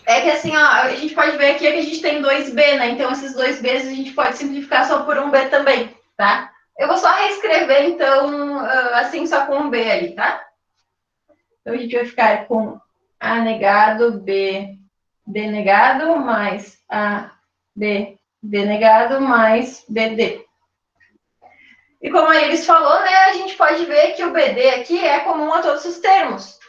É que assim, ó, a gente pode ver aqui que a gente tem 2B, né? Então, esses 2Bs a gente pode simplificar só por um B também, tá? Eu vou só reescrever, então, assim, só com um B ali, tá? Então, a gente vai ficar com A negado, B denegado, mais A, B denegado, mais BD. E como a Iris falou, né, a gente pode ver que o BD aqui é comum a todos os termos.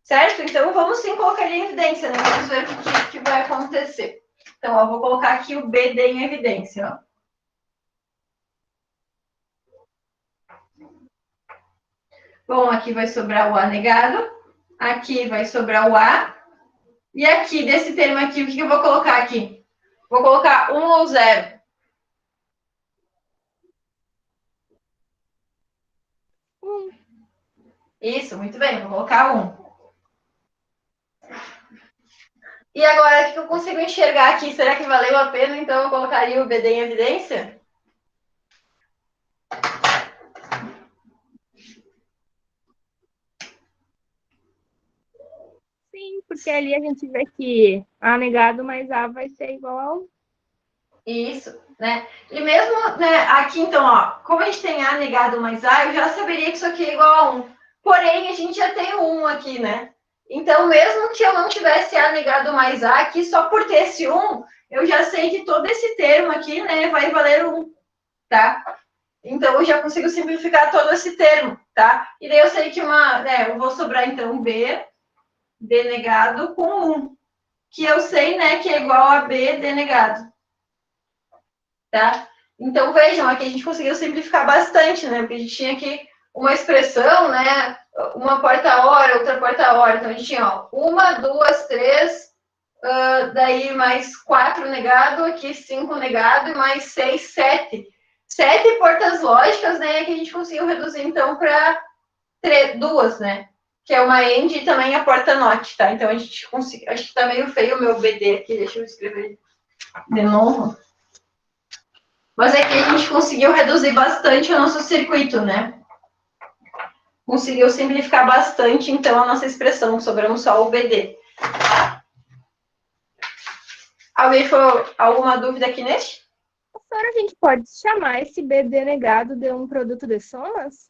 Certo? Então, vamos sim colocar ele em evidência, né? Vamos ver o que vai acontecer. Então, ó, vou colocar aqui o BD em evidência, ó. Bom, aqui vai sobrar o A negado, aqui vai sobrar o A, e aqui, desse termo aqui, o que eu vou colocar aqui? Vou colocar 1 ou 0? 1. Isso, muito bem, vou colocar 1. E agora, o que eu consigo enxergar aqui? Será que valeu a pena, então, eu colocaria o BD em evidência? Sim, porque ali a gente vê que A negado mais A vai ser igual a 1. Isso, né? E mesmo, né, aqui, então, ó, como a gente tem A negado mais A, eu já saberia que isso aqui é igual a 1. Porém, a gente já tem o 1 aqui, né? Então, mesmo que eu não tivesse A negado mais A aqui, só por ter esse 1, eu já sei que todo esse termo aqui, né, vai valer 1, tá? Então, eu já consigo simplificar todo esse termo, tá? E daí eu sei que eu vou sobrar, então, B denegado com 1, que eu sei, né, que é igual a B denegado. Tá? Então, vejam, aqui a gente conseguiu simplificar bastante, né? Porque a gente tinha aqui uma expressão, né? Uma quarta hora, outra quarta hora. Então, a gente tinha, ó, 1, 2, 3, daí mais 4 negado, aqui 5 negado, e mais 6, 7. 7 portas lógicas, né, que a gente conseguiu reduzir, então, para 2, né? Que é uma end e também a porta not, tá? Então, a gente conseguiu... Acho que tá meio feio o meu BD aqui, deixa eu escrever de novo. Mas aqui a gente conseguiu reduzir bastante o nosso circuito, né? Conseguiu simplificar bastante, então, a nossa expressão, sobrando só o BD. Alguém ficou alguma dúvida aqui neste? Professora, a gente pode chamar esse BD negado de um produto de somas?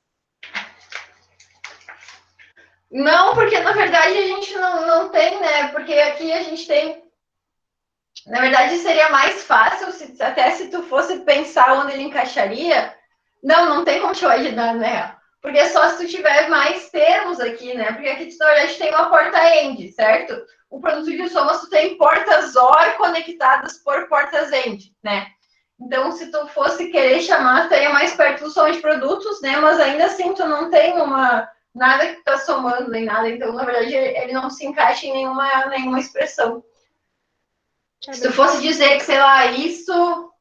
Não, porque na verdade a gente não tem, né? Porque aqui a gente tem... Na verdade, seria mais fácil, até se tu fosse pensar onde ele encaixaria. Não tem como te ajudar, né? Porque é só se tu tiver mais termos aqui, né? Porque aqui tu, na verdade, tem uma porta end, certo? O produto de somas, tu tem portas OR conectadas por portas end, né? Então, se tu fosse querer chamar, estaria mais perto do soma de produtos, né? Mas ainda assim, tu não tem nada que tá somando, nem nada. Então, na verdade, ele não se encaixa em nenhuma expressão. Se tu fosse dizer que, sei lá, isso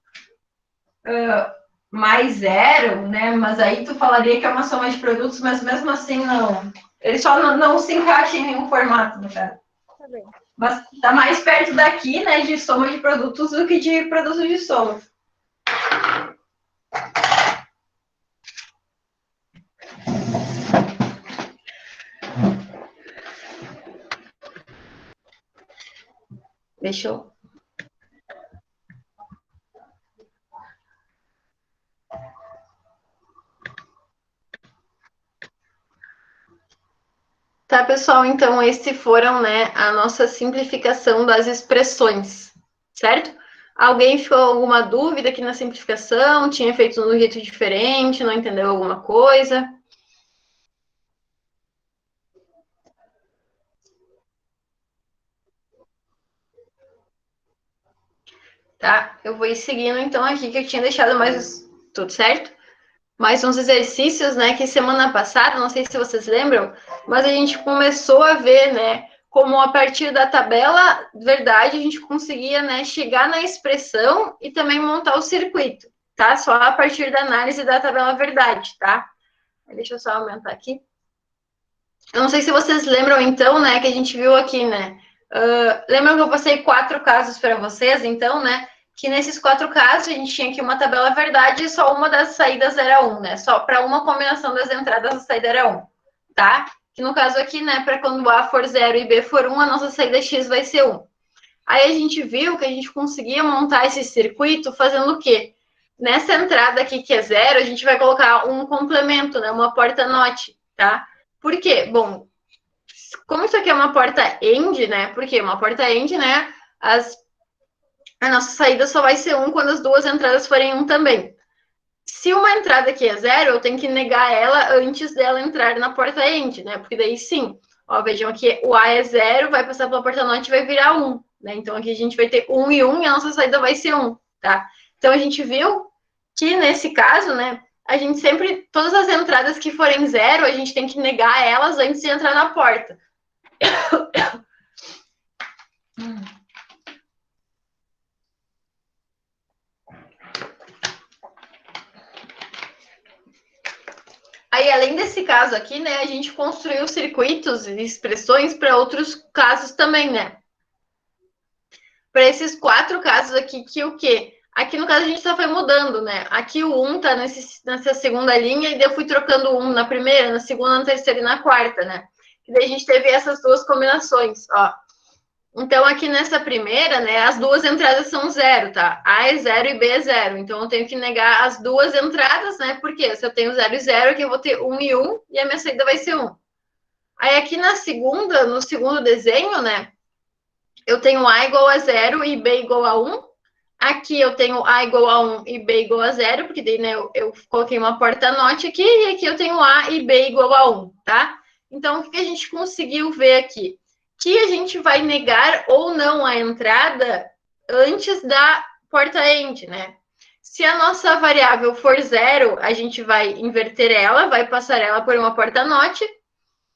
mais 0, né? Mas aí tu falaria que é uma soma de produtos, mas mesmo assim não. Ele só não se encaixa em nenhum formato, no caso. Tá bem. Mas tá mais perto daqui, né, de soma de produtos do que de produtos de soma. Deixa eu... Tá, pessoal? Então, esses foram, né, a nossa simplificação das expressões, certo? Alguém ficou alguma dúvida aqui na simplificação? Tinha feito de um jeito diferente? Não entendeu alguma coisa? Tá? Eu vou ir seguindo, então, aqui que eu tinha deixado mais... Tudo certo? Mais uns exercícios, né, que semana passada, não sei se vocês lembram, mas a gente começou a ver, né, como a partir da tabela verdade a gente conseguia, né, chegar na expressão e também montar o circuito, tá? Só a partir da análise da tabela verdade, tá? Deixa eu só aumentar aqui. Eu não sei se vocês lembram, então, né, que a gente viu aqui, né? Lembram que eu passei 4 casos para vocês, então, né? Que nesses 4 casos a gente tinha aqui uma tabela verdade e só uma das saídas era 1, né? Só para uma combinação das entradas a saída era 1, tá? Que no caso aqui, né, para quando A for 0 e B for 1, a nossa saída X vai ser 1. Aí a gente viu que a gente conseguia montar esse circuito fazendo o quê? Nessa entrada aqui que é 0, a gente vai colocar um complemento, né? Uma porta NOT, tá? Por quê? Bom, como isso aqui é uma porta end, né? Porque uma porta end, né? A nossa saída só vai ser 1 quando as duas entradas forem 1 também. Se uma entrada aqui é 0, eu tenho que negar ela antes dela entrar na porta end, né? Porque daí sim, ó, vejam aqui, o A é 0, vai passar pela porta NOT e vai virar 1, né? Então aqui a gente vai ter 1 e 1 e a nossa saída vai ser 1, tá? Então a gente viu que nesse caso, né, a gente sempre, todas as entradas que forem 0, a gente tem que negar elas antes de entrar na porta. Aí, além desse caso aqui, né, a gente construiu circuitos e expressões para outros casos também, né? Para esses 4 casos aqui, que o quê? Aqui, no caso, a gente só foi mudando, né? Aqui o 1 tá nessa segunda linha, e daí eu fui trocando o 1 na primeira, na segunda, na terceira e na quarta, né? E daí a gente teve essas duas combinações, ó. Então, aqui nessa primeira, né, as duas entradas são 0, tá? A é 0 e B é 0. Então, eu tenho que negar as duas entradas, né? Porque se eu tenho 0 e 0, aqui eu vou ter 1 e 1, e a minha saída vai ser 1. Aí, aqui na segunda, no segundo desenho, né, eu tenho A igual a 0 e B igual a 1. Aqui eu tenho A igual a 1 e B igual a 0, porque daí, né, eu coloquei uma porta NOT aqui, e aqui eu tenho A e B igual a 1, tá? Então, o que a gente conseguiu ver aqui? Que a gente vai negar ou não a entrada antes da porta end, né? Se a nossa variável for 0, a gente vai inverter ela, vai passar ela por uma porta NOT.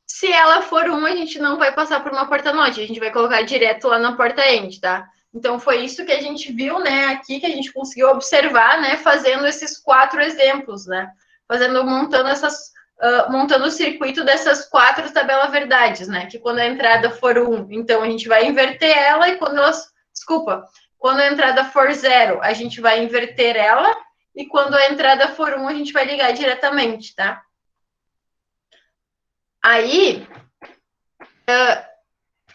Se ela for 1, a gente não vai passar por uma porta-note, a gente vai colocar direto lá na porta-end, tá? Então, foi isso que a gente viu, né, aqui, que a gente conseguiu observar, né, fazendo esses 4 exemplos, né? Montando o circuito dessas 4 tabela-verdades, né? Que quando a entrada for 1, então a gente vai inverter ela, e quando a entrada for 0, a gente vai inverter ela, e quando a entrada for 1, a gente vai ligar diretamente, tá? Aí,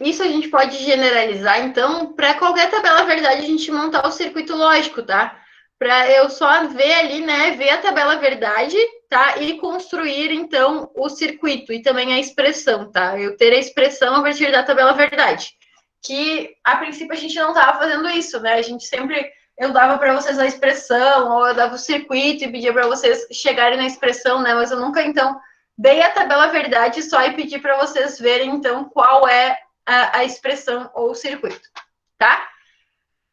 isso a gente pode generalizar, então, para qualquer tabela verdade, a gente montar o circuito lógico, tá? Para eu só ver ali, né, ver a tabela verdade, tá? E construir, então, o circuito e também a expressão, tá? Eu ter a expressão a partir da tabela verdade. Que, a princípio, a gente não estava fazendo isso, né? A gente sempre, eu dava para vocês a expressão, ou eu dava o circuito e pedia para vocês chegarem na expressão, né? Mas eu nunca, então, dei a tabela verdade só e pedi para vocês verem, então, qual é a expressão ou o circuito, tá?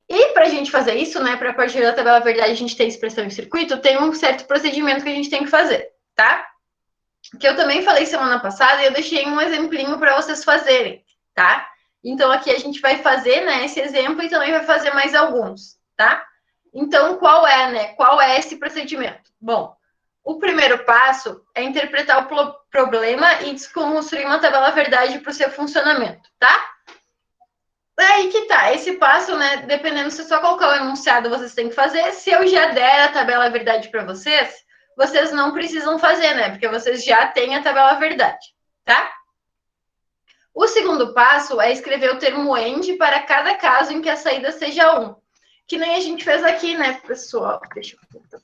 E para a gente fazer isso, né, para a partir da tabela verdade a gente ter expressão e circuito, tem um certo procedimento que a gente tem que fazer, tá? Que eu também falei semana passada e eu deixei um exemplinho para vocês fazerem, tá? Então aqui a gente vai fazer, né, esse exemplo e também vai fazer mais alguns, tá? Então qual é esse procedimento? Bom, o primeiro passo é interpretar o problema e desconstruir uma tabela verdade para o seu funcionamento, tá? Aí que tá, esse passo, né, dependendo se eu só colocar o enunciado, vocês têm que fazer. Se eu já der a tabela verdade para vocês, vocês não precisam fazer, né, porque vocês já têm a tabela verdade, tá? O segundo passo é escrever o termo end para cada caso em que a saída seja 1. Que nem a gente fez aqui, né, pessoal? Deixa eu...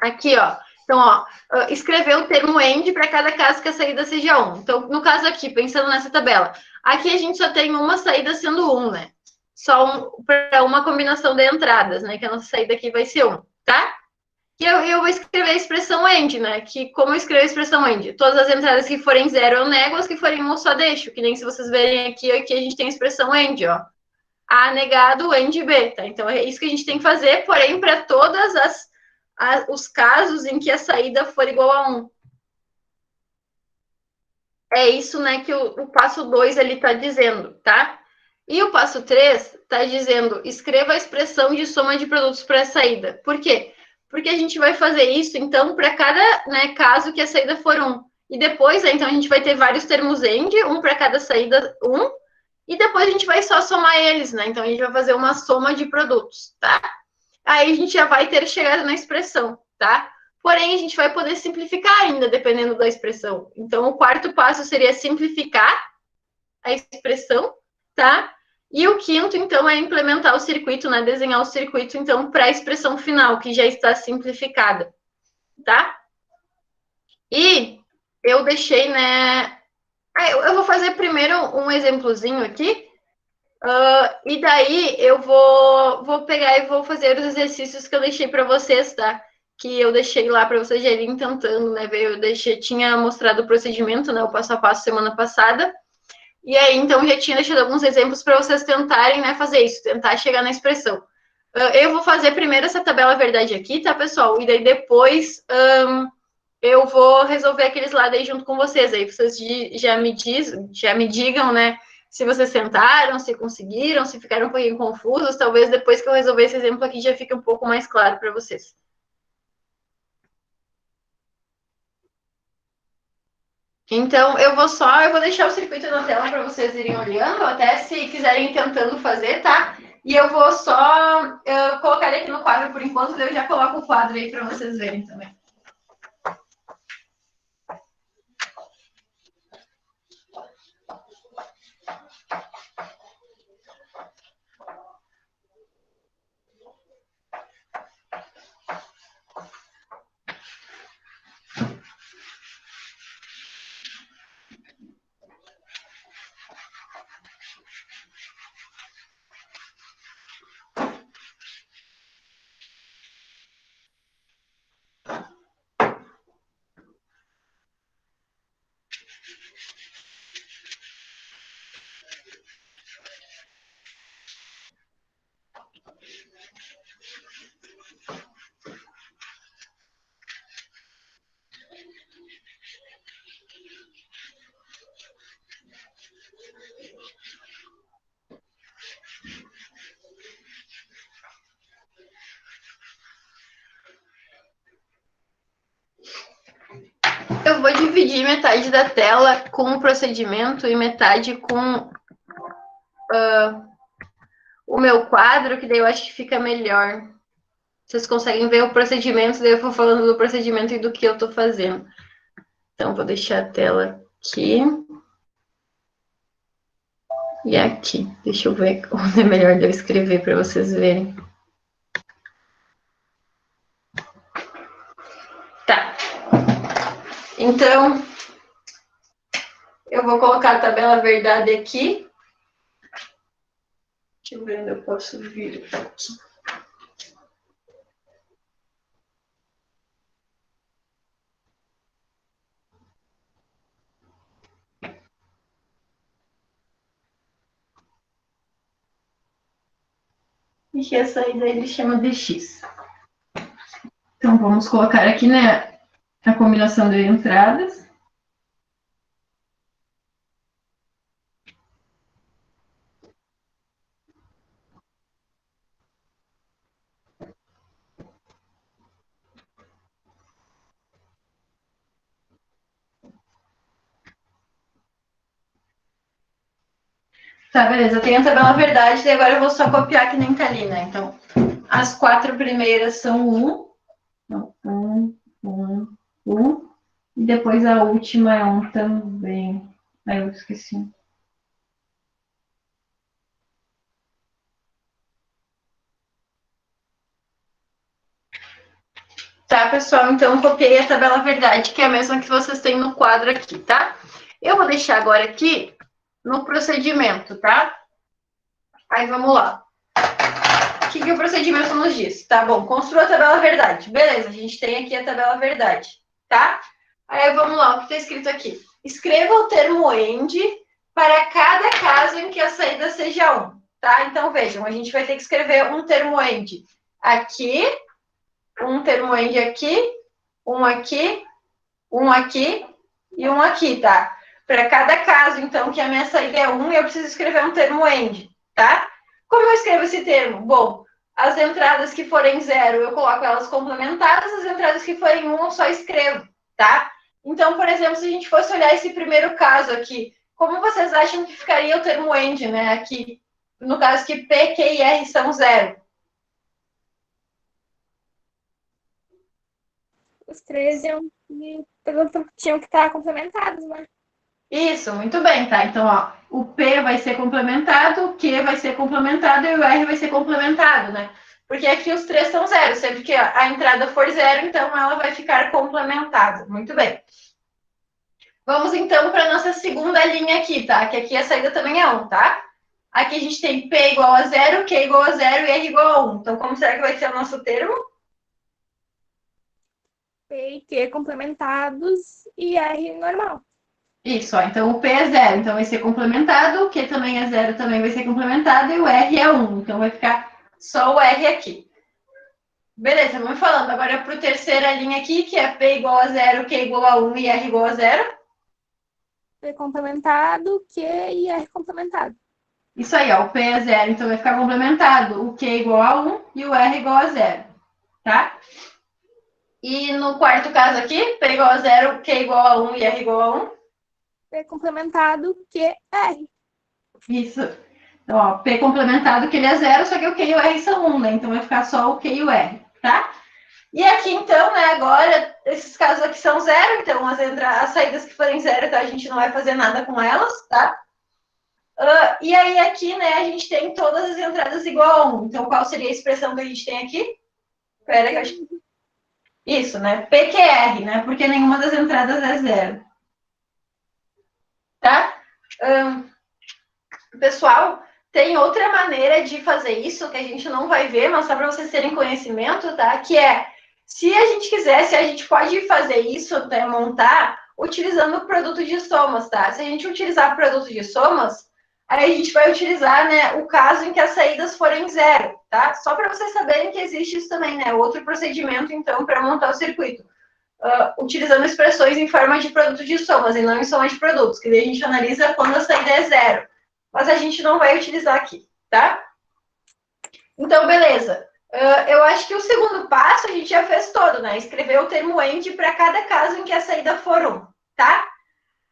Aqui, ó. Então, ó, escrever o termo end para cada caso que a saída seja 1. Então, no caso aqui, pensando nessa tabela, aqui a gente só tem uma saída sendo 1, né? Só para uma combinação de entradas, né? Que a nossa saída aqui vai ser 1, tá? E eu vou escrever a expressão end, né? Que como eu escrevo a expressão end? Todas as entradas que forem 0 eu nego, as que forem 1 eu só deixo. Que nem se vocês verem aqui a gente tem a expressão end, ó. A negado, end B, tá? Então é isso que a gente tem que fazer, porém, para todas os casos em que a saída for igual a 1. É isso, né, que o passo 2 ele está dizendo, tá? E o passo 3 está dizendo, escreva a expressão de soma de produtos para a saída. Por quê? Porque a gente vai fazer isso, então, para cada, né, caso que a saída for 1. E depois, né, então, a gente vai ter vários termos end, um para cada saída 1, e depois a gente vai só somar eles, né? Então, a gente vai fazer uma soma de produtos, tá? Aí a gente já vai ter chegado na expressão, tá? Porém, a gente vai poder simplificar ainda, dependendo da expressão. Então, o quarto passo seria simplificar a expressão, tá? E o quinto, então, é implementar o circuito, né? Desenhar o circuito, então, para a expressão final, que já está simplificada, tá? E eu deixei, né? Eu vou fazer primeiro um exemplozinho aqui, e daí eu vou pegar e vou fazer os exercícios que eu deixei para vocês, tá? Que eu deixei lá para vocês já irem tentando, né? Tinha mostrado o procedimento, né? O passo a passo semana passada. E aí, então, já tinha deixado alguns exemplos para vocês tentarem, né, fazer isso, tentar chegar na expressão. Eu vou fazer primeiro essa tabela verdade aqui, tá, pessoal? E daí depois eu vou resolver aqueles lá daí junto com vocês. Aí vocês já me digam, né, se vocês tentaram, se conseguiram, se ficaram um pouquinho confusos. Talvez depois que eu resolver esse exemplo aqui já fique um pouco mais claro para vocês. Então, eu vou deixar o circuito na tela para vocês irem olhando, até se quiserem ir tentando fazer, tá? E eu vou só colocar ele aqui no quadro por enquanto, daí eu já coloco o quadro aí para vocês verem também. dividir metade da tela com o procedimento e metade com o meu quadro, que daí eu acho que fica melhor. Vocês conseguem ver o procedimento, daí eu vou falando do procedimento e do que eu tô fazendo. Então, vou deixar a tela aqui. E aqui. Deixa eu ver onde é melhor de eu escrever para vocês verem. Tá. Então, eu vou colocar a tabela verdade aqui. Deixa eu ver onde eu posso vir aqui. E essa aí daí ele chama de X. Então, vamos colocar aqui, né, a combinação de entradas. Tá, beleza. Eu tenho a tabela verdade, e agora eu vou só copiar que nem tá ali, né? Então, as 4 primeiras são 1. Então, 1. E depois a última é 1 também. Aí eu esqueci. Tá, pessoal? Então, copiei a tabela verdade, que é a mesma que vocês têm no quadro aqui, tá? Eu vou deixar agora aqui no procedimento, tá? Aí, vamos lá. O que o procedimento nos diz? Tá bom, construa a tabela verdade. Beleza, a gente tem aqui a tabela verdade, tá? Aí, vamos lá, o que está escrito aqui? Escreva o termo END para cada caso em que a saída seja 1, tá? Então, vejam, a gente vai ter que escrever um termo END aqui, um termo END aqui, um aqui e um aqui, tá? Para cada caso, então, que a minha saída é 1, eu preciso escrever um termo END, tá? Como eu escrevo esse termo? Bom, as entradas que forem 0, eu coloco elas complementadas, as entradas que forem 1, eu só escrevo, tá? Então, por exemplo, se a gente fosse olhar esse primeiro caso aqui, como vocês acham que ficaria o termo END, né? Aqui, no caso que P, Q e R são 0. Os três tinham que estar complementados, né? Isso, muito bem, tá? Então, ó, o P vai ser complementado, o Q vai ser complementado e o R vai ser complementado, né? Porque aqui os três são 0. Sempre que a entrada for 0, então ela vai ficar complementada. Muito bem. Vamos, então, para a nossa segunda linha aqui, tá? Que aqui a saída também é 1, tá? Aqui a gente tem P igual a 0, Q igual a 0 e R igual a 1. Então, como será que vai ser o nosso termo? P e Q complementados e R normal. Isso, ó. Então o P é 0, então vai ser complementado, o Q também é 0, também vai ser complementado, e o R é 1, então vai ficar só o R aqui. Beleza, vamos falando agora para a terceira linha aqui, que é P igual a 0, Q igual a 1 e R igual a 0. P complementado, Q e R complementado. Isso aí, ó, o P é 0, então vai ficar complementado, o Q igual a 1 e o R igual a 0, tá? E no quarto caso aqui, P igual a 0, Q igual a 1 e R igual a 1. P complementado, Q, R. Isso. Então, ó, P complementado, que ele é 0, só que o Q e o R são 1, né? Então vai ficar só o Q e o R, tá? E aqui, então, né, agora, esses casos aqui são 0, então as saídas que forem 0, então a gente não vai fazer nada com elas, tá? E aí aqui, né, a gente tem todas as entradas igual a 1. Então, qual seria a expressão que a gente tem aqui? Espera que eu acho... Isso, né? PQR, né? Porque nenhuma das entradas é 0. Tá? Pessoal, tem outra maneira de fazer isso que a gente não vai ver, mas só para vocês terem conhecimento, tá? Que é, se a gente quisesse, a gente pode fazer isso, até montar, utilizando o produto de somas, tá? Se a gente utilizar o produto de somas, aí a gente vai utilizar, né, o caso em que as saídas forem 0, tá? Só para vocês saberem que existe isso também, né? Outro procedimento, então, para montar o circuito. Utilizando expressões em forma de produto de somas e não em soma de produtos, que daí a gente analisa quando a saída é 0. Mas a gente não vai utilizar aqui, tá? Então, beleza. Eu acho que o segundo passo a gente já fez todo, né? Escrever o termo END para cada caso em que a saída for 1, tá?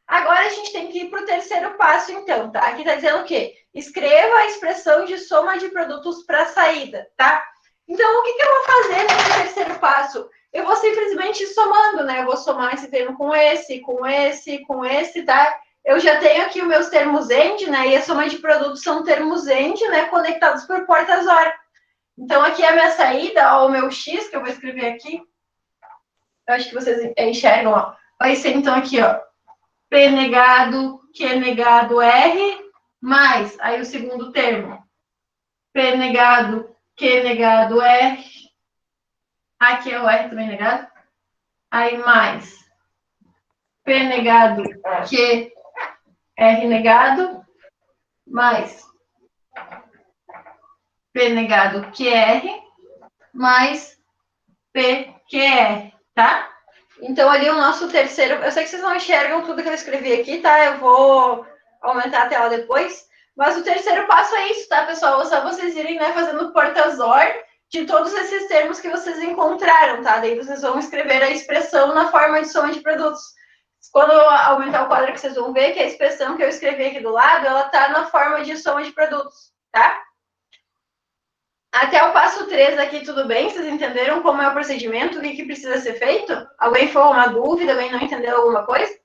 Agora a gente tem que ir para o terceiro passo, então, tá? Aqui está dizendo o quê? Escreva a expressão de soma de produtos para saída, tá? Então, o que eu vou fazer nesse terceiro passo? Eu vou simplesmente ir somando, né? Eu vou somar esse termo com esse, com esse, com esse, tá? Eu já tenho aqui os meus termos AND, né? E a soma de produtos são termos AND, né? Conectados por portas OR. Então, aqui é a minha saída, ó, o meu X, que eu vou escrever aqui. Eu acho que vocês enxergam, ó. Vai ser, então, aqui, ó. P negado, Q negado, R, mais, aí o segundo termo, P negado, Q negado, R, aqui é o R também negado, aí mais, P negado, Q, R negado, mais, P negado, QR, mais, P, QR, tá? Então, ali o nosso terceiro... Eu sei que vocês não enxergam tudo que eu escrevi aqui, tá? Eu vou aumentar a tela depois. Mas o terceiro passo é isso, tá, pessoal? É só vocês irem, né, fazendo portas OR de todos esses termos que vocês encontraram, tá? Daí vocês vão escrever a expressão na forma de soma de produtos. Quando eu aumentar o quadro que vocês vão ver que a expressão que eu escrevi aqui do lado, ela tá na forma de soma de produtos, tá? Até o passo 3 aqui, tudo bem? Vocês entenderam como é o procedimento? O que precisa ser feito? Alguém ficou uma dúvida? Alguém não entendeu alguma coisa?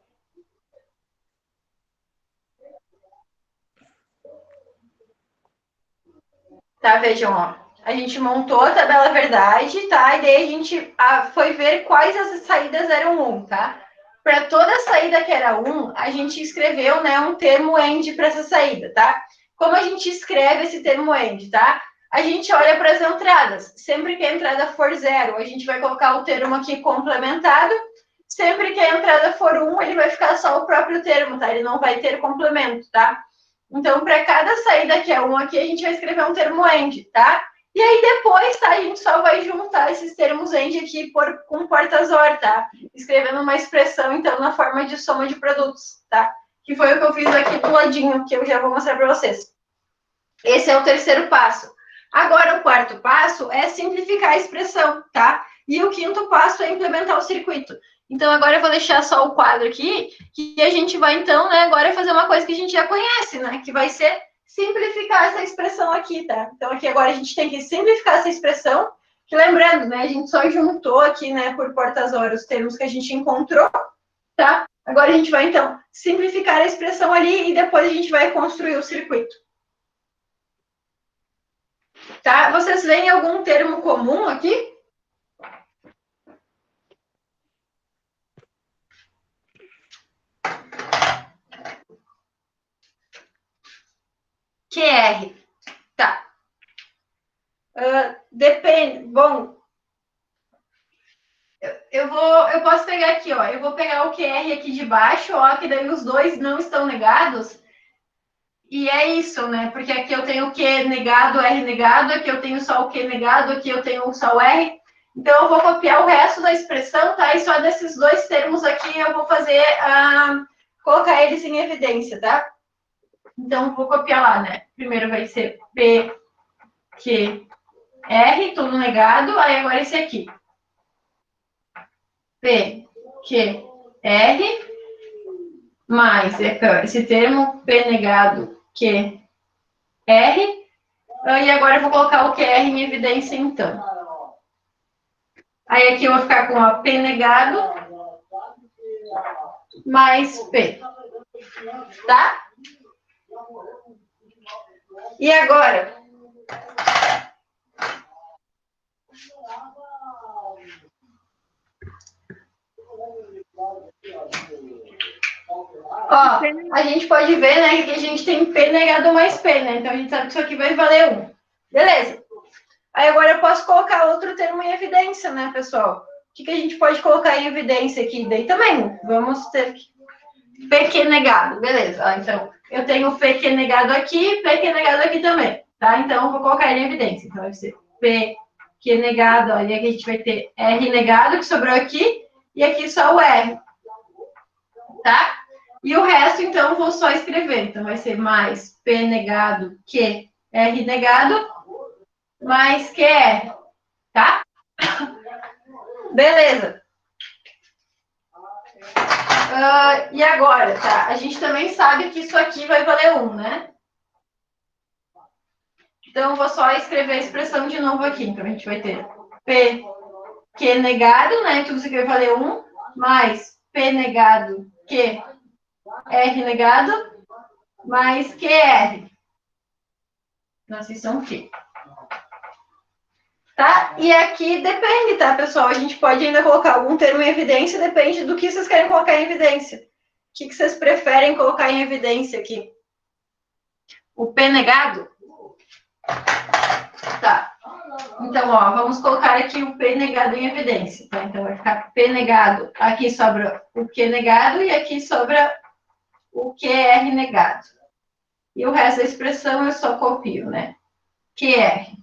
Tá, vejam, ó. A gente montou a tabela verdade, tá? E daí a gente foi ver quais as saídas eram 1, tá? Para toda saída que era 1, a gente escreveu, né, um termo AND para essa saída, tá? Como a gente escreve esse termo AND, tá? A gente olha para as entradas. Sempre que a entrada for 0, a gente vai colocar o termo aqui complementado. Sempre que a entrada for 1, ele vai ficar só o próprio termo, tá? Ele não vai ter complemento, tá? Então, para cada saída que é 1 aqui, a gente vai escrever um termo AND, tá? E aí, depois, tá? A gente só vai juntar esses termos AND aqui com portas OR, tá? Escrevendo uma expressão, então, na forma de soma de produtos, tá? Que foi o que eu fiz aqui do ladinho, que eu já vou mostrar para vocês. Esse é o terceiro passo. Agora, o quarto passo é simplificar a expressão, tá? E o quinto passo é implementar o circuito. Então, agora eu vou deixar só o quadro aqui, que a gente vai, então, né, agora fazer uma coisa que a gente já conhece, né? Que vai ser simplificar essa expressão aqui, tá? Então, aqui agora a gente tem que simplificar essa expressão, que lembrando, né, a gente só juntou aqui, né, por portas OR os termos que a gente encontrou, tá? Agora a gente vai, então, simplificar a expressão ali e depois a gente vai construir o circuito. Tá? Vocês veem algum termo comum aqui? QR. Tá. Depende. Bom, eu posso pegar aqui, ó. Eu vou pegar o QR aqui de baixo, ó, que daí os dois não estão negados. E é isso, né? Porque aqui eu tenho o Q negado, R negado, aqui eu tenho só o Q negado, aqui eu tenho só o R. Então, eu vou copiar o resto da expressão, tá? E só desses dois termos aqui eu vou fazer, colocar eles em evidência, tá? Então, vou copiar lá, né? Primeiro vai ser P, Q, R, tudo negado. Aí, agora esse aqui. P, Q, R, mais esse termo P negado, Q, R. E agora eu vou colocar o QR em evidência, então. Aí, aqui eu vou ficar com a P negado mais P. Tá? E agora? Ó, a gente pode ver, né, que a gente tem P negado mais P, né? Então, a gente sabe que isso aqui vai valer 1. Beleza. Aí, agora eu posso colocar outro termo em evidência, né, pessoal? O que a gente pode colocar em evidência aqui? Daí também, vamos ter PQ negado, beleza. Ó, então, eu tenho PQ negado aqui, PQ negado aqui também, tá? Então, eu vou colocar ele em evidência. Então, vai ser PQ negado, ó, e aqui a gente vai ter R negado, que sobrou aqui, e aqui só o R, tá? E o resto, então, eu vou só escrever. Então, vai ser mais P negado, Q, R negado, mais QR, tá? Beleza. E agora, tá? A gente também sabe que isso aqui vai valer 1, né? Então, eu vou só escrever a expressão de novo aqui. Então, a gente vai ter P, Q negado, né? Tudo isso aqui vai valer 1, mais P negado, Q, R negado, mais QR. Nossa, isso é um Q. Tá? E aqui depende, tá, pessoal? A gente pode ainda colocar algum termo em evidência, depende do que vocês querem colocar em evidência. O que vocês preferem colocar em evidência aqui? O P negado? Tá. Então, ó, vamos colocar aqui o P negado em evidência, tá? Então, vai ficar P negado, aqui sobra o Q negado e aqui sobra o QR negado. E o resto da expressão eu só copio, né? QR.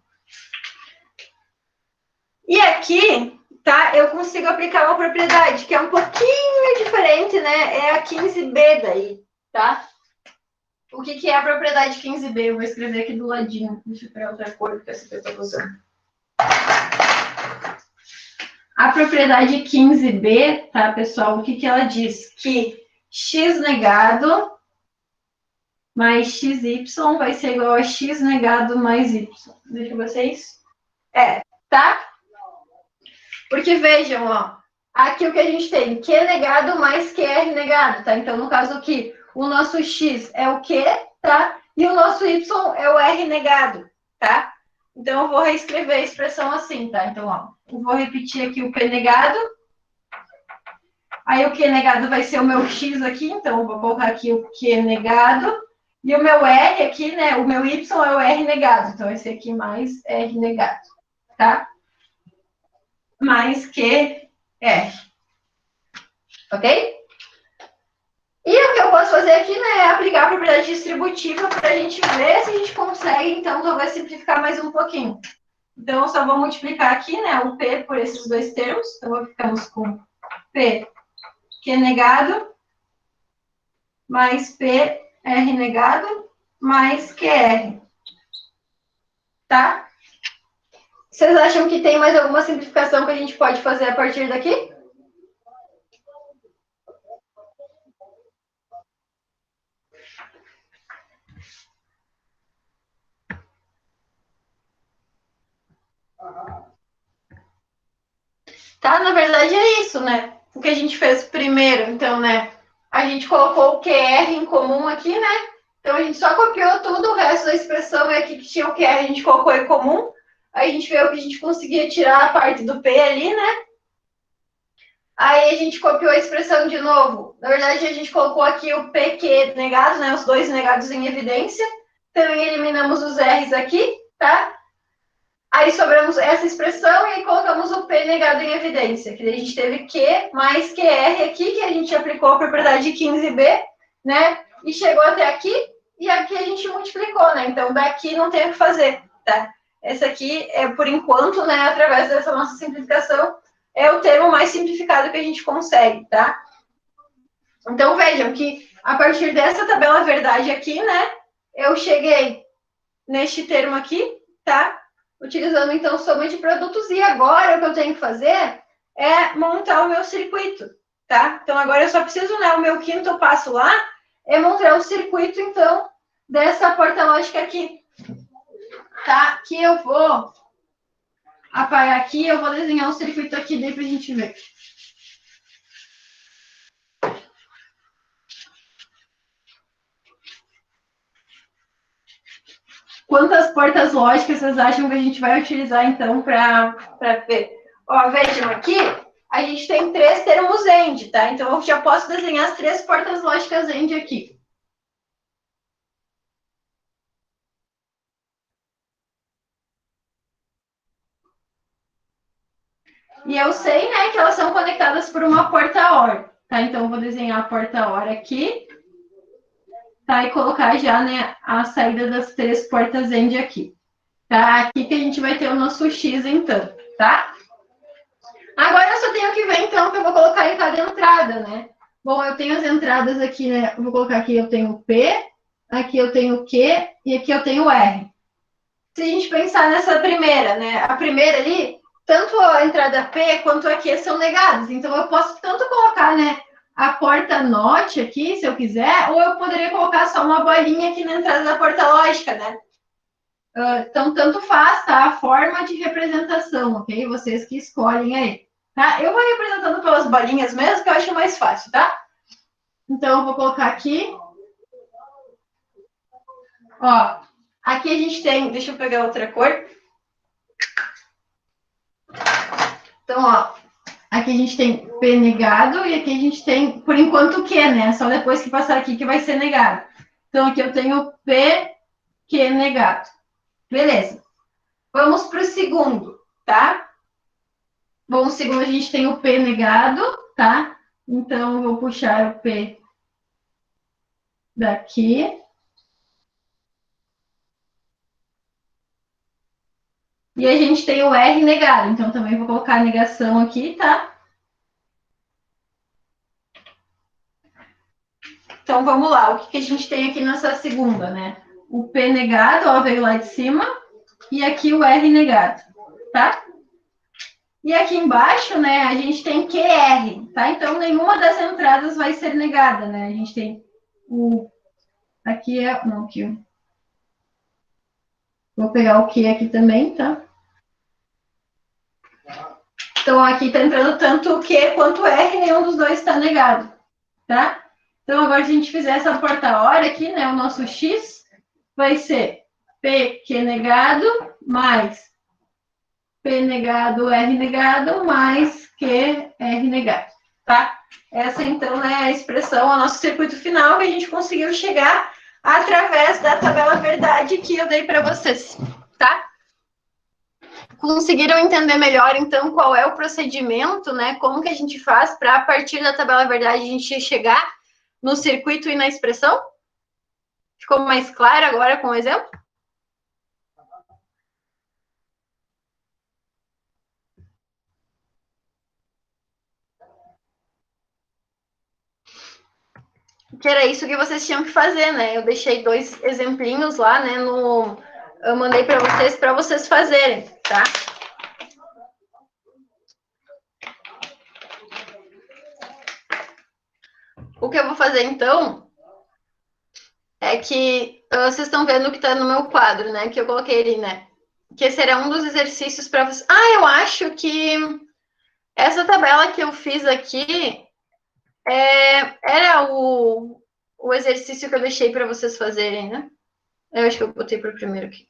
E aqui, tá, eu consigo aplicar uma propriedade que é um pouquinho diferente, né? É a 15b daí, tá? O que é a propriedade 15b? Eu vou escrever aqui do ladinho. Deixa eu pegar outra cor, porque essa aqui eu tô usando. A propriedade 15b, tá, pessoal? O que ela diz? Que x negado mais xy vai ser igual a x negado mais y. Deixa vocês. Tá? Porque vejam, ó. Aqui o que a gente tem? Q negado mais QR negado, tá? Então, no caso aqui, o nosso x é o Q, tá? E o nosso y é o R negado, tá? Então, eu vou reescrever a expressão assim, tá? Então, ó, eu vou repetir aqui o P negado. Aí, o Q negado vai ser o meu x aqui, então, eu vou colocar aqui o Q negado. E o meu R aqui, né? O meu y é o R negado. Então, esse aqui mais R negado, tá? Mais QR. Ok? E o que eu posso fazer aqui, né, é aplicar a propriedade distributiva para a gente ver se a gente consegue, então, talvez simplificar mais um pouquinho. Então, eu só vou multiplicar aqui, né, o P por esses dois termos. Então, ficamos com P, Q negado, mais P, R negado, mais QR. Tá? Vocês acham que tem mais alguma simplificação que a gente pode fazer a partir daqui? Tá? Na verdade é isso, né? O que a gente fez primeiro, então, né? A gente colocou o QR em comum aqui, né? Então, a gente só copiou tudo, o resto da expressão é aqui que tinha o QR, a gente colocou em comum. Aí a gente viu que a gente conseguia tirar a parte do P ali, né? Aí a gente copiou a expressão de novo. Na verdade, a gente colocou aqui o PQ negado, né? Os dois negados em evidência. Também eliminamos os R's aqui, tá? Aí sobramos essa expressão e aí colocamos o P negado em evidência. Que a gente teve Q mais QR aqui, que a gente aplicou a propriedade 15b, né? E chegou até aqui, e aqui a gente multiplicou, né? Então, daqui não tem o que fazer, tá? Essa aqui, por enquanto, né, através dessa nossa simplificação, é o termo mais simplificado que a gente consegue, tá? Então, vejam que a partir dessa tabela verdade aqui, né, eu cheguei neste termo aqui, tá? Utilizando, então, soma de produtos. E agora, o que eu tenho que fazer é montar o meu circuito, tá? Então, agora eu só preciso, né, o meu quinto passo lá é montar o circuito, então, dessa porta lógica aqui, tá? Que eu vou apagar aqui, eu vou desenhar um circuito aqui daí pra gente ver. Quantas portas lógicas vocês acham que a gente vai utilizar, então, para ver? Ó, vejam aqui, a gente tem 3 termos AND, tá? Então, eu já posso desenhar as 3 portas lógicas AND aqui. E eu sei, né, que elas são conectadas por uma porta OR, tá? Então, eu vou desenhar a porta OR aqui, tá? E colocar já, né, a saída das 3 portas AND aqui. Tá? Aqui que a gente vai ter o nosso X, então, tá? Agora eu só tenho que ver, então, que eu vou colocar em cada entrada, né? Bom, eu tenho as entradas aqui, né? Eu vou colocar aqui, eu tenho o P, aqui eu tenho o Q e aqui eu tenho o R. Se a gente pensar nessa primeira, né? A primeira ali, tanto a entrada P quanto a Q são negadas. Então, eu posso tanto colocar, né, a porta NOT aqui, se eu quiser, ou eu poderia colocar só uma bolinha aqui na entrada da porta lógica, né? Então, tanto faz, tá? A forma de representação, ok? Vocês que escolhem aí, tá? Eu vou representando pelas bolinhas mesmo, que eu acho mais fácil, tá? Então, eu vou colocar aqui. Ó, aqui a gente tem... Deixa eu pegar outra cor. Então, ó, aqui a gente tem P negado e aqui a gente tem, por enquanto, o Q, né? Só depois que passar aqui que vai ser negado. Então, aqui eu tenho P, Q negado. Beleza. Vamos para o segundo, tá? Bom, o segundo a gente tem o P negado, tá? Então, eu vou puxar o P daqui. E a gente tem o R negado. Então, também vou colocar a negação aqui, tá? Então, vamos lá. O que a gente tem aqui nessa segunda, né? O P negado, ó, veio lá de cima. E aqui o R negado, tá? E aqui embaixo, né, a gente tem QR, tá? Então, nenhuma das entradas vai ser negada, né? A gente tem o... Aqui é... Não, aqui. Vou pegar o Q aqui também, tá? Então, aqui tá entrando tanto o Q quanto o R, nenhum dos dois está negado, tá? Então, agora, se a gente fizer essa porta-hora aqui, né, o nosso X vai ser PQ negado mais P negado, R negado, mais Q, R negado, tá? Essa, então, é a expressão, o nosso circuito final, que a gente conseguiu chegar através da tabela verdade que eu dei para vocês, tá? Conseguiram entender melhor, então, qual é o procedimento, né? Como que a gente faz para, a partir da tabela verdade, a gente chegar no circuito e na expressão? Ficou mais claro agora com o exemplo? Que era isso que vocês tinham que fazer, né? Eu deixei 2 exemplinhos lá, né? Eu mandei para vocês fazerem, tá? O que eu vou fazer, então, é que vocês estão vendo o que está no meu quadro, né? Que eu coloquei ali, né? Que será um dos exercícios para vocês. Ah, eu acho que essa tabela que eu fiz aqui era o exercício que eu deixei para vocês fazerem, né? Eu acho que eu botei para o primeiro aqui.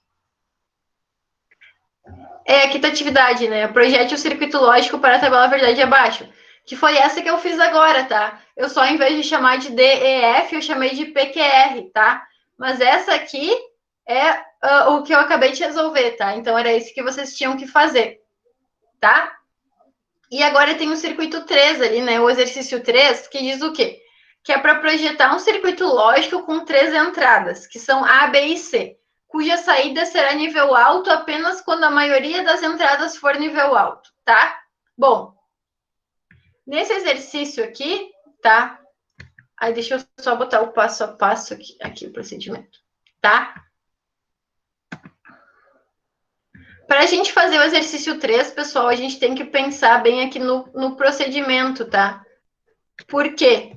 É a quitatividade, né? Projete o circuito lógico para a tabela verdade abaixo. Que foi essa que eu fiz agora, tá? Eu só, em vez de chamar de DEF, eu chamei de PQR, tá? Mas essa aqui é o que eu acabei de resolver, tá? Então, era isso que vocês tinham que fazer, tá? E agora tem o circuito 3 ali, né? O exercício 3, que diz o quê? Que é para projetar um circuito lógico com 3 entradas, que são A, B e C, cuja saída será nível alto apenas quando a maioria das entradas for nível alto, tá? Bom, nesse exercício aqui, tá? Aí deixa eu só botar o passo a passo aqui o procedimento, tá? Para a gente fazer o exercício 3, pessoal, a gente tem que pensar bem aqui no procedimento, tá? Por quê?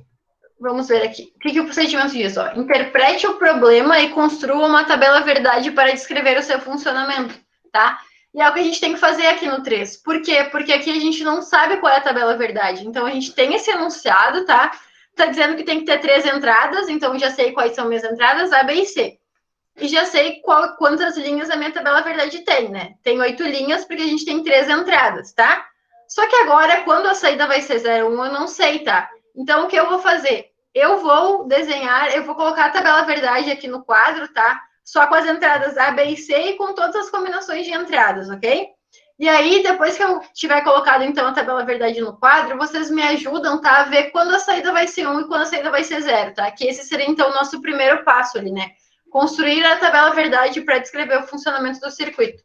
Vamos ver aqui. O que o procedimento diz? Ó? Interprete o problema e construa uma tabela verdade para descrever o seu funcionamento, tá? E é o que a gente tem que fazer aqui no 3. Por quê? Porque aqui a gente não sabe qual é a tabela verdade. Então, a gente tem esse enunciado, tá? Tá dizendo que tem que ter 3 entradas, então já sei quais são minhas entradas, A, B e C. E já sei quantas linhas a minha tabela verdade tem, né? Tem 8 linhas, porque a gente tem 3 entradas, tá? Só que agora, quando a saída vai ser 0, 1, eu não sei, tá? Então, o que eu vou fazer? Eu vou desenhar, eu vou colocar a tabela verdade aqui no quadro, tá? Só com as entradas A, B e C e com todas as combinações de entradas, ok? E aí, depois que eu tiver colocado, então, a tabela verdade no quadro, vocês me ajudam, tá? A ver quando a saída vai ser 1 e quando a saída vai ser 0, tá? Que esse seria, então, o nosso primeiro passo ali, né? Construir a tabela verdade para descrever o funcionamento do circuito.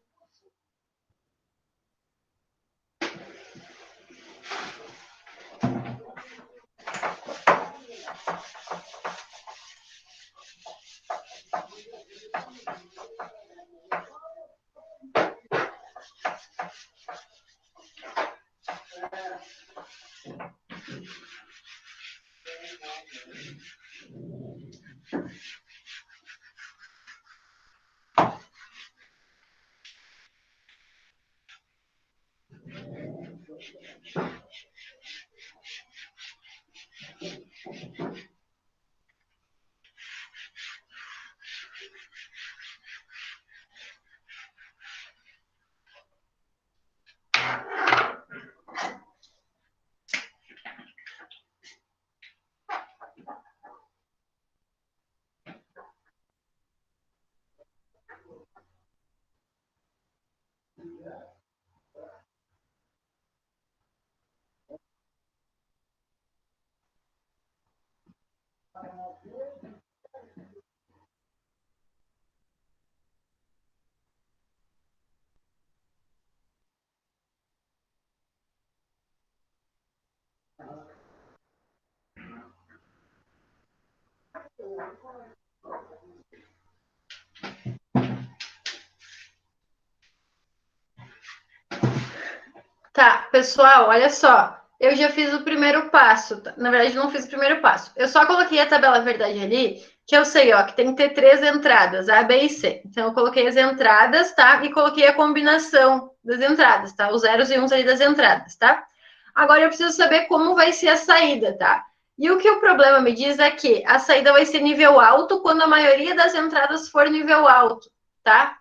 Tá, pessoal, olha só. Eu já fiz o primeiro passo. Na verdade, não fiz o primeiro passo. Eu só coloquei a tabela verdade ali, que eu sei, ó, que tem que ter 3 entradas, A, B e C. Então, eu coloquei as entradas, tá? E coloquei a combinação das entradas, tá? Os zeros e uns ali das entradas, tá? Agora, eu preciso saber como vai ser a saída, tá? E o que o problema me diz é que a saída vai ser nível alto quando a maioria das entradas for nível alto, tá?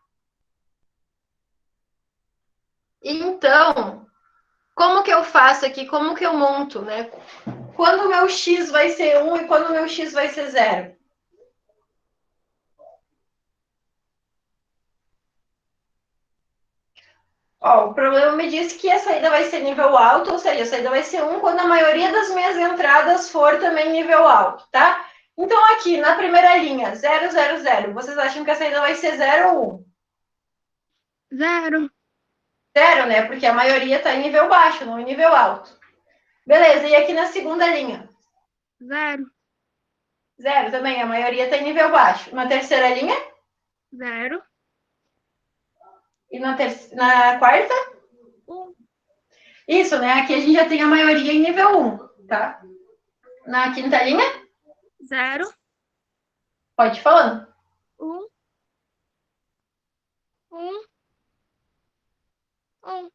Então, como que eu faço aqui? Como que eu monto, né? Quando o meu x vai ser 1 e quando o meu x vai ser 0? Ó, o problema me disse que a saída vai ser nível alto, ou seja, a saída vai ser 1 quando a maioria das minhas entradas for também nível alto, tá? Então, aqui, na primeira linha, 0, 0, 0, vocês acham que a saída vai ser 0 ou 1? 0. 0, né? Porque a maioria está em nível baixo, não em nível alto. Beleza, e aqui na segunda linha? 0. 0 também, a maioria está em nível baixo. Na terceira linha? 0. E na quarta? 1. Isso, né? Aqui a gente já tem a maioria em nível 1, tá? Na quinta linha? 0. Pode ir falando. 1. 1. 1.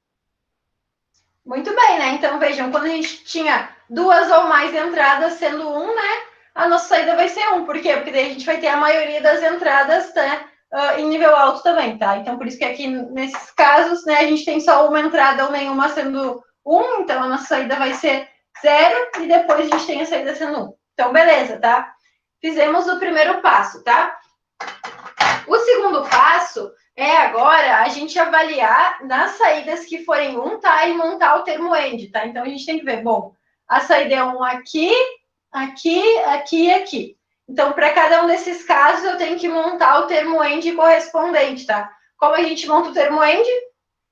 Muito bem, né? Então, vejam, quando a gente tinha 2 ou mais entradas sendo 1, né? A nossa saída vai ser 1. Por quê? Porque daí a gente vai ter a maioria das entradas, né? Em nível alto também, tá? Então, por isso que aqui, nesses casos, né? A gente tem só uma entrada ou nenhuma sendo 1. Então, a nossa saída vai ser 0. E depois a gente tem a saída sendo 1. Então, beleza, tá? Fizemos o primeiro passo, tá? O segundo passo é agora a gente avaliar nas saídas que forem 1, tá? E montar o termo end, tá? Então, a gente tem que ver, bom, a saída é 1 aqui, aqui, aqui e aqui. Então, para cada um desses casos, eu tenho que montar o termo end correspondente, tá? Como a gente monta o termo end?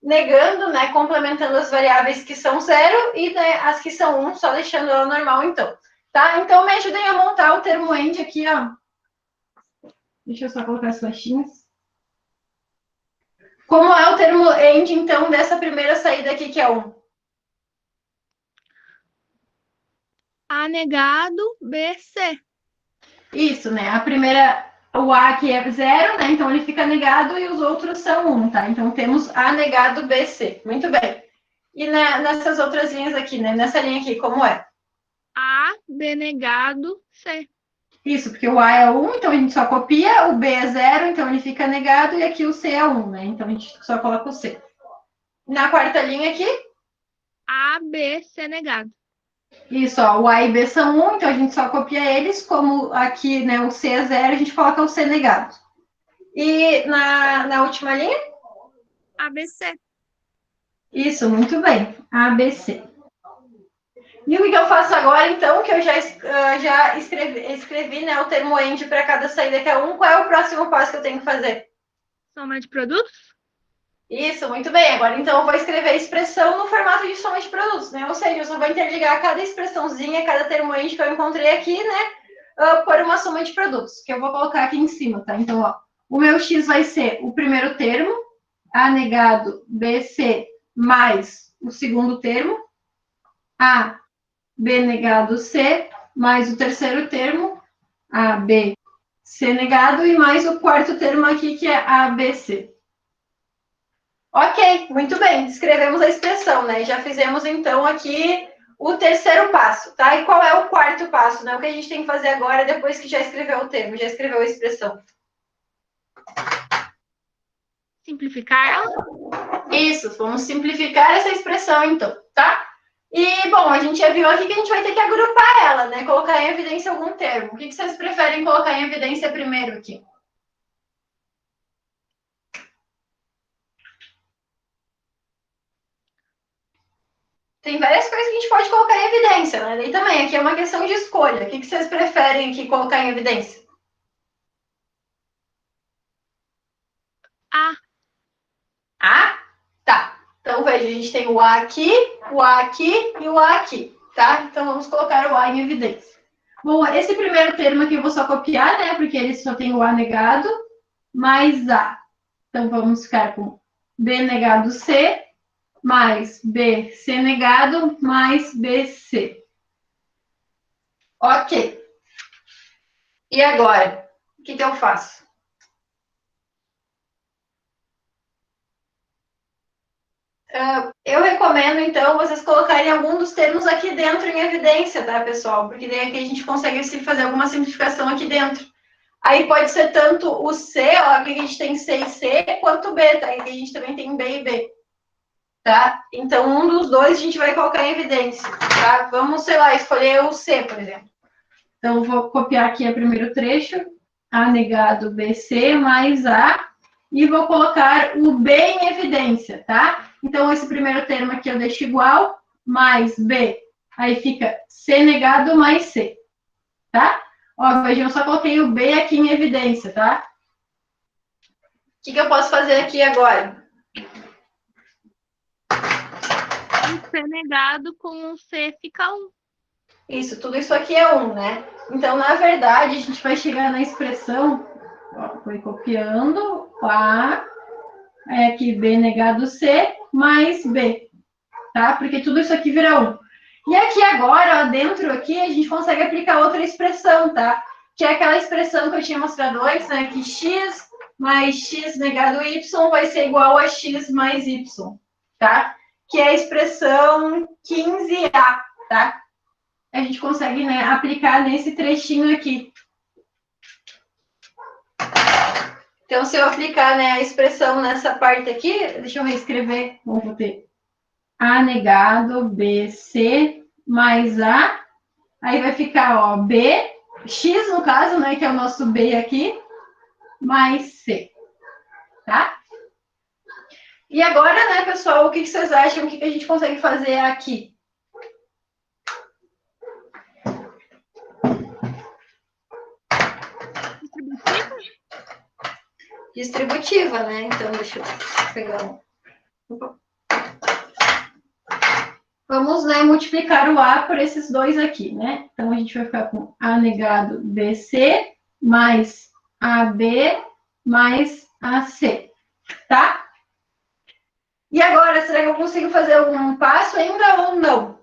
Negando, né? Complementando as variáveis que são 0 e né, as que são 1, só deixando ela normal, então. Tá? Então, me ajudem a montar o termo end aqui, ó. Deixa eu só colocar as flechinhas. Como é o termo end, então, dessa primeira saída aqui, que é 1? A negado, B, C. Isso, né? A primeira, o A aqui é 0, né? Então ele fica negado e os outros são 1, tá? Então temos A negado, B, C. Muito bem. E nessas outras linhas aqui, né? Nessa linha aqui, como é? A, B negado, C. Isso, porque o A é 1, então a gente só copia, o B é 0, então ele fica negado, e aqui o C é 1, né? Então a gente só coloca o C. Na quarta linha aqui, A, B, C negado. isso, ó, o A e B são 1, então a gente só copia eles, como aqui, né, o C é 0, a gente coloca o C negado. E na última linha? A, B, C. Isso, muito bem. A, B, C. E o que eu faço agora, então, que eu já escrevi né, o termo end para cada saída que é 1, qual é o próximo passo que eu tenho que fazer? Soma de produtos? Isso, muito bem. Agora, então, eu vou escrever a expressão no formato de soma de produtos, né? Ou seja, eu só vou interligar cada expressãozinha, cada termo end que eu encontrei aqui, né? Por uma soma de produtos, que eu vou colocar aqui em cima, tá? Então, ó, o meu x vai ser o primeiro termo, A negado BC mais o segundo termo, A B negado C mais o terceiro termo, ABC negado, e mais o quarto termo aqui, que é ABC. Ok, muito bem, escrevemos a expressão, né? Já fizemos, então, aqui o terceiro passo, tá? E qual é o quarto passo, né? O que a gente tem que fazer agora, depois que já escreveu o termo, já escreveu a expressão? Simplificar ela? Isso, vamos simplificar essa expressão, então, tá? E, bom, a gente já viu aqui que a gente vai ter que agrupar ela, né? Colocar em evidência algum termo. O que vocês preferem colocar em evidência primeiro aqui? Tem várias coisas que a gente pode colocar em evidência, né? Daí também, aqui é uma questão de escolha. O que vocês preferem aqui colocar em evidência? A. A? Tá. Então, veja, a gente tem o A aqui e o A aqui, tá? Então, vamos colocar o A em evidência. Bom, esse primeiro termo aqui eu vou só copiar, né? Porque ele só tem o A negado mais A. Então, vamos ficar com B negado C mais BC negado mais BC. Ok. E agora? O que eu faço? Eu recomendo, então, vocês colocarem algum dos termos aqui dentro em evidência, tá, pessoal? Porque daí aqui a gente consegue fazer alguma simplificação aqui dentro. Aí pode ser tanto o C, ó, aqui a gente tem C e C, quanto o B, tá? Aqui a gente também tem B e B, tá? Então, um dos dois a gente vai colocar em evidência, tá? Vamos, sei lá, escolher o C, por exemplo. Então, vou copiar aqui o primeiro trecho, A negado BC mais A, e vou colocar o B em evidência, tá? Então, esse primeiro termo aqui eu deixo igual, mais B. Aí fica C negado mais C, tá? Ó, vejam, eu só coloquei o B aqui em evidência, tá? O que eu posso fazer aqui agora? O C negado com o C fica 1. Isso, tudo isso aqui é 1, né? Então, na verdade, a gente vai chegar na expressão, ó, foi copiando, A, é aqui B negado C, mais B, tá? Porque tudo isso aqui vira 1. E aqui agora, ó, dentro aqui, a gente consegue aplicar outra expressão, tá? Que é aquela expressão que eu tinha mostrado antes, né? Que x mais x negado y vai ser igual a x mais y, tá? Que é a expressão 15a, tá? A gente consegue, né, aplicar nesse trechinho aqui. Então, se eu aplicar, né, a expressão nessa parte aqui, deixa eu reescrever, vou ter A negado BC mais A, aí vai ficar, ó, B, X no caso, né, que é o nosso B aqui, mais C, tá? E agora, né, pessoal, o que vocês acham? O que a gente consegue fazer aqui? Distributiva, né? Então, deixa eu pegar um. Vamos, né, multiplicar o A por esses dois aqui, né? Então, a gente vai ficar com A negado BC mais AB mais AC, tá? E agora, será que eu consigo fazer algum passo ainda ou não?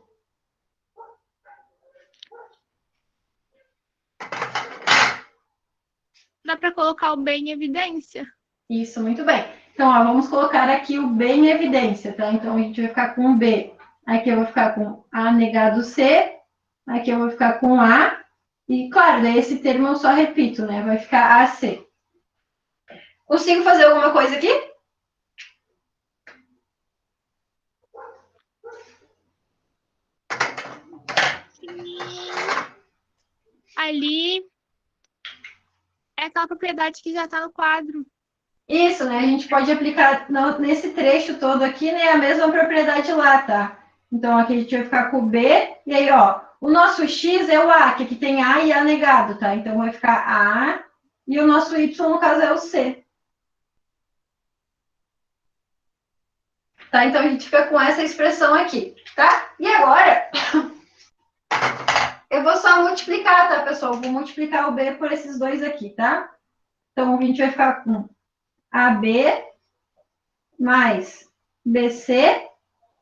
Dá para colocar o B em evidência. Isso, muito bem. Então, ó, vamos colocar aqui o B em evidência, tá? Então, a gente vai ficar com o B. Aqui eu vou ficar com A negado C. Aqui eu vou ficar com A. E, claro, daí esse termo eu só repito, né? Vai ficar AC. Consigo fazer alguma coisa aqui? Ali é aquela propriedade que já está no quadro. Isso, né? A gente pode aplicar nesse trecho todo aqui, né? A mesma propriedade lá, tá? Então, aqui a gente vai ficar com o B. E aí, ó, o nosso X é o A, que aqui tem A e A negado, tá? Então, vai ficar A. E o nosso Y, no caso, é o C. Tá? Então, a gente fica com essa expressão aqui, tá? E agora, eu vou só multiplicar, tá, pessoal? Vou multiplicar o B por esses dois aqui, tá? Então, a gente vai ficar com AB mais BC,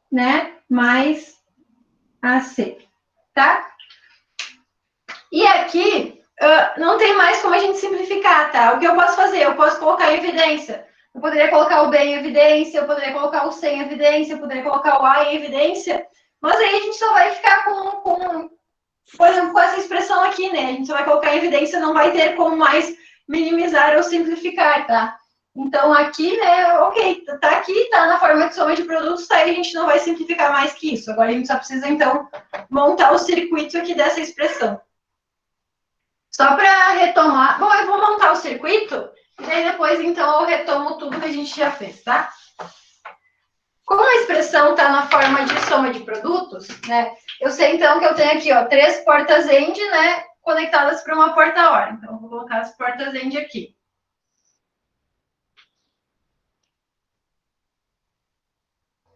né? Mais AC, tá? E aqui, não tem mais como a gente simplificar, tá? O que eu posso fazer? Eu posso colocar em evidência. Eu poderia colocar o B em evidência, eu poderia colocar o C em evidência, eu poderia colocar o A em evidência, mas aí a gente só vai ficar por exemplo, com essa expressão aqui, né? A gente só vai colocar em evidência, não vai ter como mais minimizar ou simplificar, tá? Então, aqui, né, ok, tá aqui, tá na forma de soma de produtos, tá? E a gente não vai simplificar mais que isso. Agora, a gente só precisa, então, montar o circuito aqui dessa expressão. Só para retomar... Bom, eu vou montar o circuito, e daí depois, então, eu retomo tudo que a gente já fez, tá? Como a expressão está na forma de soma de produtos, né? Eu sei, então, que eu tenho aqui, ó, 3 portas AND, né? Conectadas para uma porta OR. Então, eu vou colocar as portas AND aqui.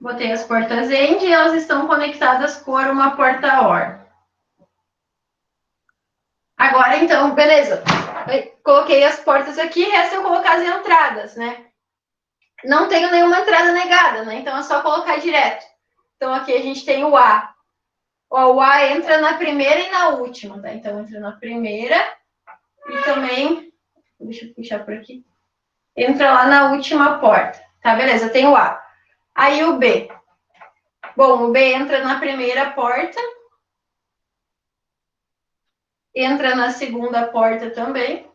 Botei as portas AND e elas estão conectadas por uma porta OR. Agora, então, beleza. Coloquei as portas aqui, resta eu colocar as entradas, né? Não tenho nenhuma entrada negada, né? Então, é só colocar direto. Então, aqui a gente tem o A. O A entra na primeira e na última, tá? Então, entra na primeira e também... Deixa eu puxar por aqui. Entra lá na última porta. Tá, beleza, tem o A. Aí o B. Bom, o B entra na primeira porta. Entra na segunda porta também.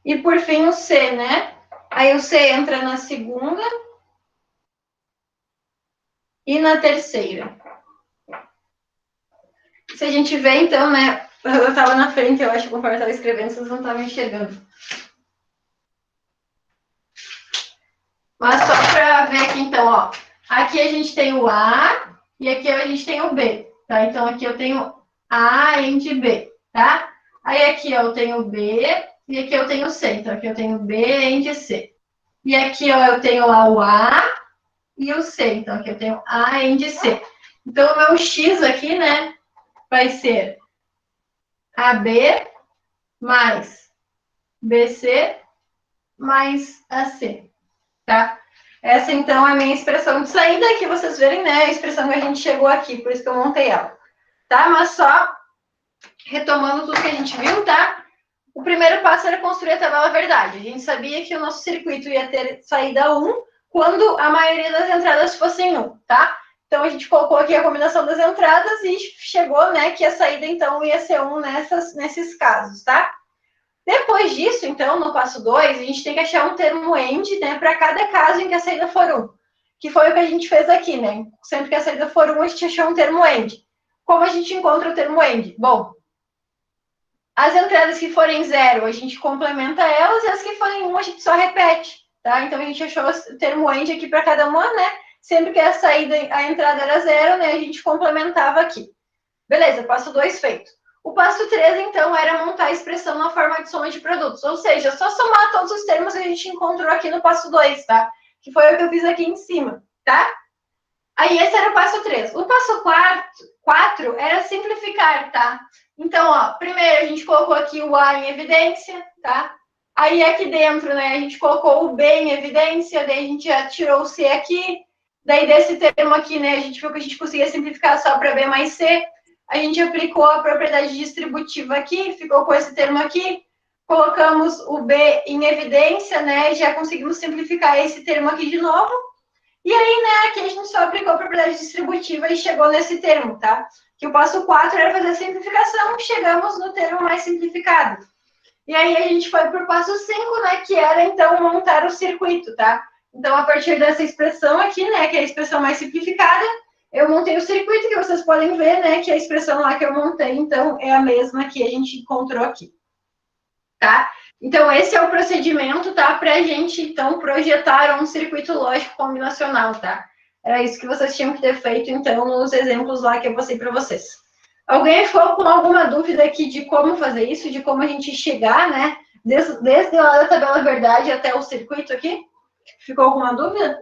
E por fim o C, né? Aí o C entra na segunda e na terceira. Se a gente vê, então, né? Eu estava na frente, eu acho, conforme eu estava escrevendo, vocês não estavam enxergando. Mas só para ver aqui, então, ó. Aqui a gente tem o A e aqui a gente tem o B, tá? Então, aqui eu tenho A e B, tá? Aí aqui ó, eu tenho B e aqui eu tenho C. Então, aqui eu tenho B e C. E aqui, ó, eu tenho lá o A e o C. Então, aqui eu tenho A e C. Então, o meu X aqui, né, vai ser AB mais BC mais AC, tá? Essa, então, é a minha expressão de saída, que vocês verem, né, a expressão que a gente chegou aqui, por isso que eu montei ela, tá? Mas só retomando tudo que a gente viu, tá? O primeiro passo era construir a tabela verdade. A gente sabia que o nosso circuito ia ter saída 1 quando a maioria das entradas fossem 1, tá? Então, a gente colocou aqui a combinação das entradas e chegou, né, que a saída, então, ia ser 1 nesses casos, tá? Depois disso, então, no passo 2, a gente tem que achar um termo AND, né, para cada caso em que a saída for 1, que foi o que a gente fez aqui, né? Sempre que a saída for 1, a gente achou um termo AND. Como a gente encontra o termo AND? Bom, as entradas que forem 0, a gente complementa elas, e as que forem 1, a gente só repete, tá? Então, a gente achou o termo AND aqui para cada uma, né? Sempre que a saída, a entrada era 0, né, a gente complementava aqui. Beleza, passo 2 feito. O passo 3, então, era montar a expressão na forma de soma de produtos. Ou seja, só somar todos os termos que a gente encontrou aqui no passo 2, tá? Que foi o que eu fiz aqui em cima, tá? Aí, esse era o passo 3. O passo 4 era simplificar, tá? Então, ó, primeiro a gente colocou aqui o A em evidência, tá? Aí, aqui dentro, né, a gente colocou o B em evidência, daí a gente já tirou o C aqui. Daí, desse termo aqui, né, a gente viu que a gente conseguia simplificar só para B mais C. A gente aplicou a propriedade distributiva aqui, ficou com esse termo aqui. Colocamos o B em evidência, né, já conseguimos simplificar esse termo aqui de novo. E aí, né, aqui a gente só aplicou a propriedade distributiva e chegou nesse termo, tá? Que o passo 4 era fazer a simplificação, chegamos no termo mais simplificado. E aí a gente foi para o passo 5, né, que era, então, montar o circuito, tá? Então, a partir dessa expressão aqui, né, que é a expressão mais simplificada, eu montei o circuito, que vocês podem ver, né, que a expressão lá que eu montei, então, é a mesma que a gente encontrou aqui, tá? Então, esse é o procedimento, tá? Para a gente, então, projetar um circuito lógico combinacional, tá? Era isso que vocês tinham que ter feito, então, nos exemplos lá que eu passei para vocês. Alguém ficou com alguma dúvida aqui de como fazer isso, de como a gente chegar, né? Desde lá da tabela verdade até o circuito aqui? Ficou alguma dúvida?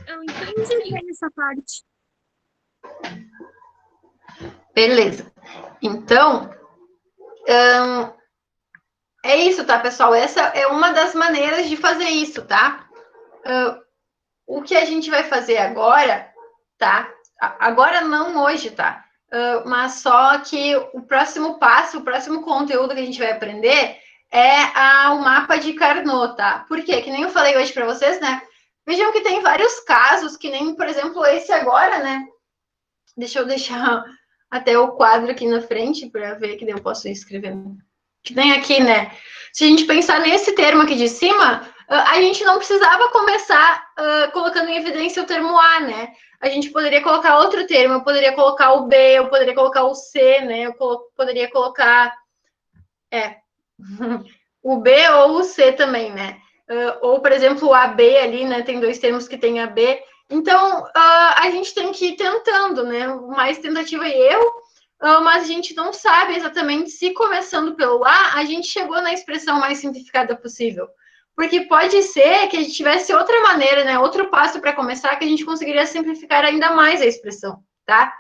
Eu entendi bem essa parte. Beleza. Então, É isso, tá, pessoal? Essa é uma das maneiras de fazer isso, tá? O que a gente vai fazer agora, tá? Agora não hoje, tá? Mas só que o próximo passo, o próximo conteúdo que a gente vai aprender é o mapa de Carnot, tá? Por quê? Que nem eu falei hoje para vocês, né? Vejam que tem vários casos, que nem, por exemplo, esse agora, né? Deixa eu deixar até o quadro aqui na frente para ver que daí eu posso ir escrevendo. Que nem aqui, né? Se a gente pensar nesse termo aqui de cima, a gente não precisava começar colocando em evidência o termo A, né? A gente poderia colocar outro termo, eu poderia colocar o B, eu poderia colocar o C, né? Eu poderia colocar o B ou o C também, né? Ou, por exemplo, o AB ali, né? Tem dois termos que tem AB. Então, a gente tem que ir tentando, né? Mais tentativa e erro, mas a gente não sabe exatamente se começando pelo A, a gente chegou na expressão mais simplificada possível. Porque pode ser que a gente tivesse outra maneira, né? Outro passo para começar, que a gente conseguiria simplificar ainda mais a expressão, tá?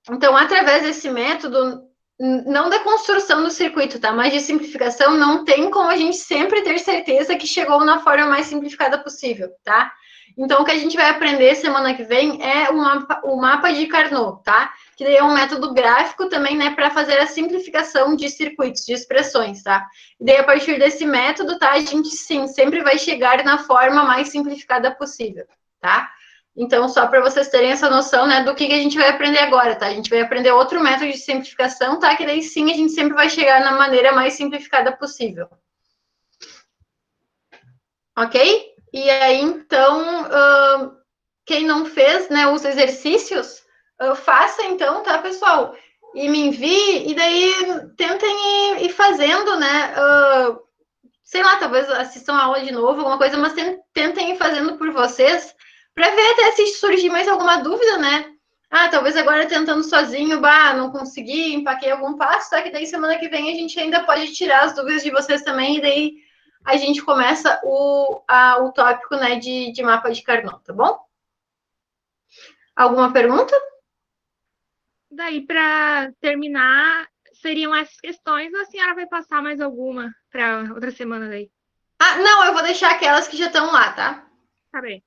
Então, através desse método, não da construção do circuito, tá? Mas de simplificação, não tem como a gente sempre ter certeza que chegou na forma mais simplificada possível, tá? Então, o que a gente vai aprender semana que vem é o mapa de Carnot, tá? Que daí é um método gráfico também, né, para fazer a simplificação de circuitos, de expressões, tá? E daí, a partir desse método, tá, a gente, sim, sempre vai chegar na forma mais simplificada possível, tá? Então, só para vocês terem essa noção, né, do que a gente vai aprender agora, tá? A gente vai aprender outro método de simplificação, tá? Que daí sim a gente sempre vai chegar na maneira mais simplificada possível. Ok? E aí, então, quem não fez, né, os exercícios, faça então, tá, pessoal? E me envie, e daí tentem ir fazendo, né? Sei lá, talvez assistam a aula de novo, alguma coisa, mas tentem ir fazendo por vocês, para ver até se surgir mais alguma dúvida, né? Ah, talvez agora tentando sozinho, bah, não consegui, empaquei algum passo, tá? Que daí semana que vem a gente ainda pode tirar as dúvidas de vocês também, e daí a gente começa o tópico, né, de mapa de Carnot, tá bom? Alguma pergunta? Daí, para terminar, seriam essas questões ou a senhora vai passar mais alguma para outra semana daí? Ah, não, eu vou deixar aquelas que já estão lá, tá? Tá bem.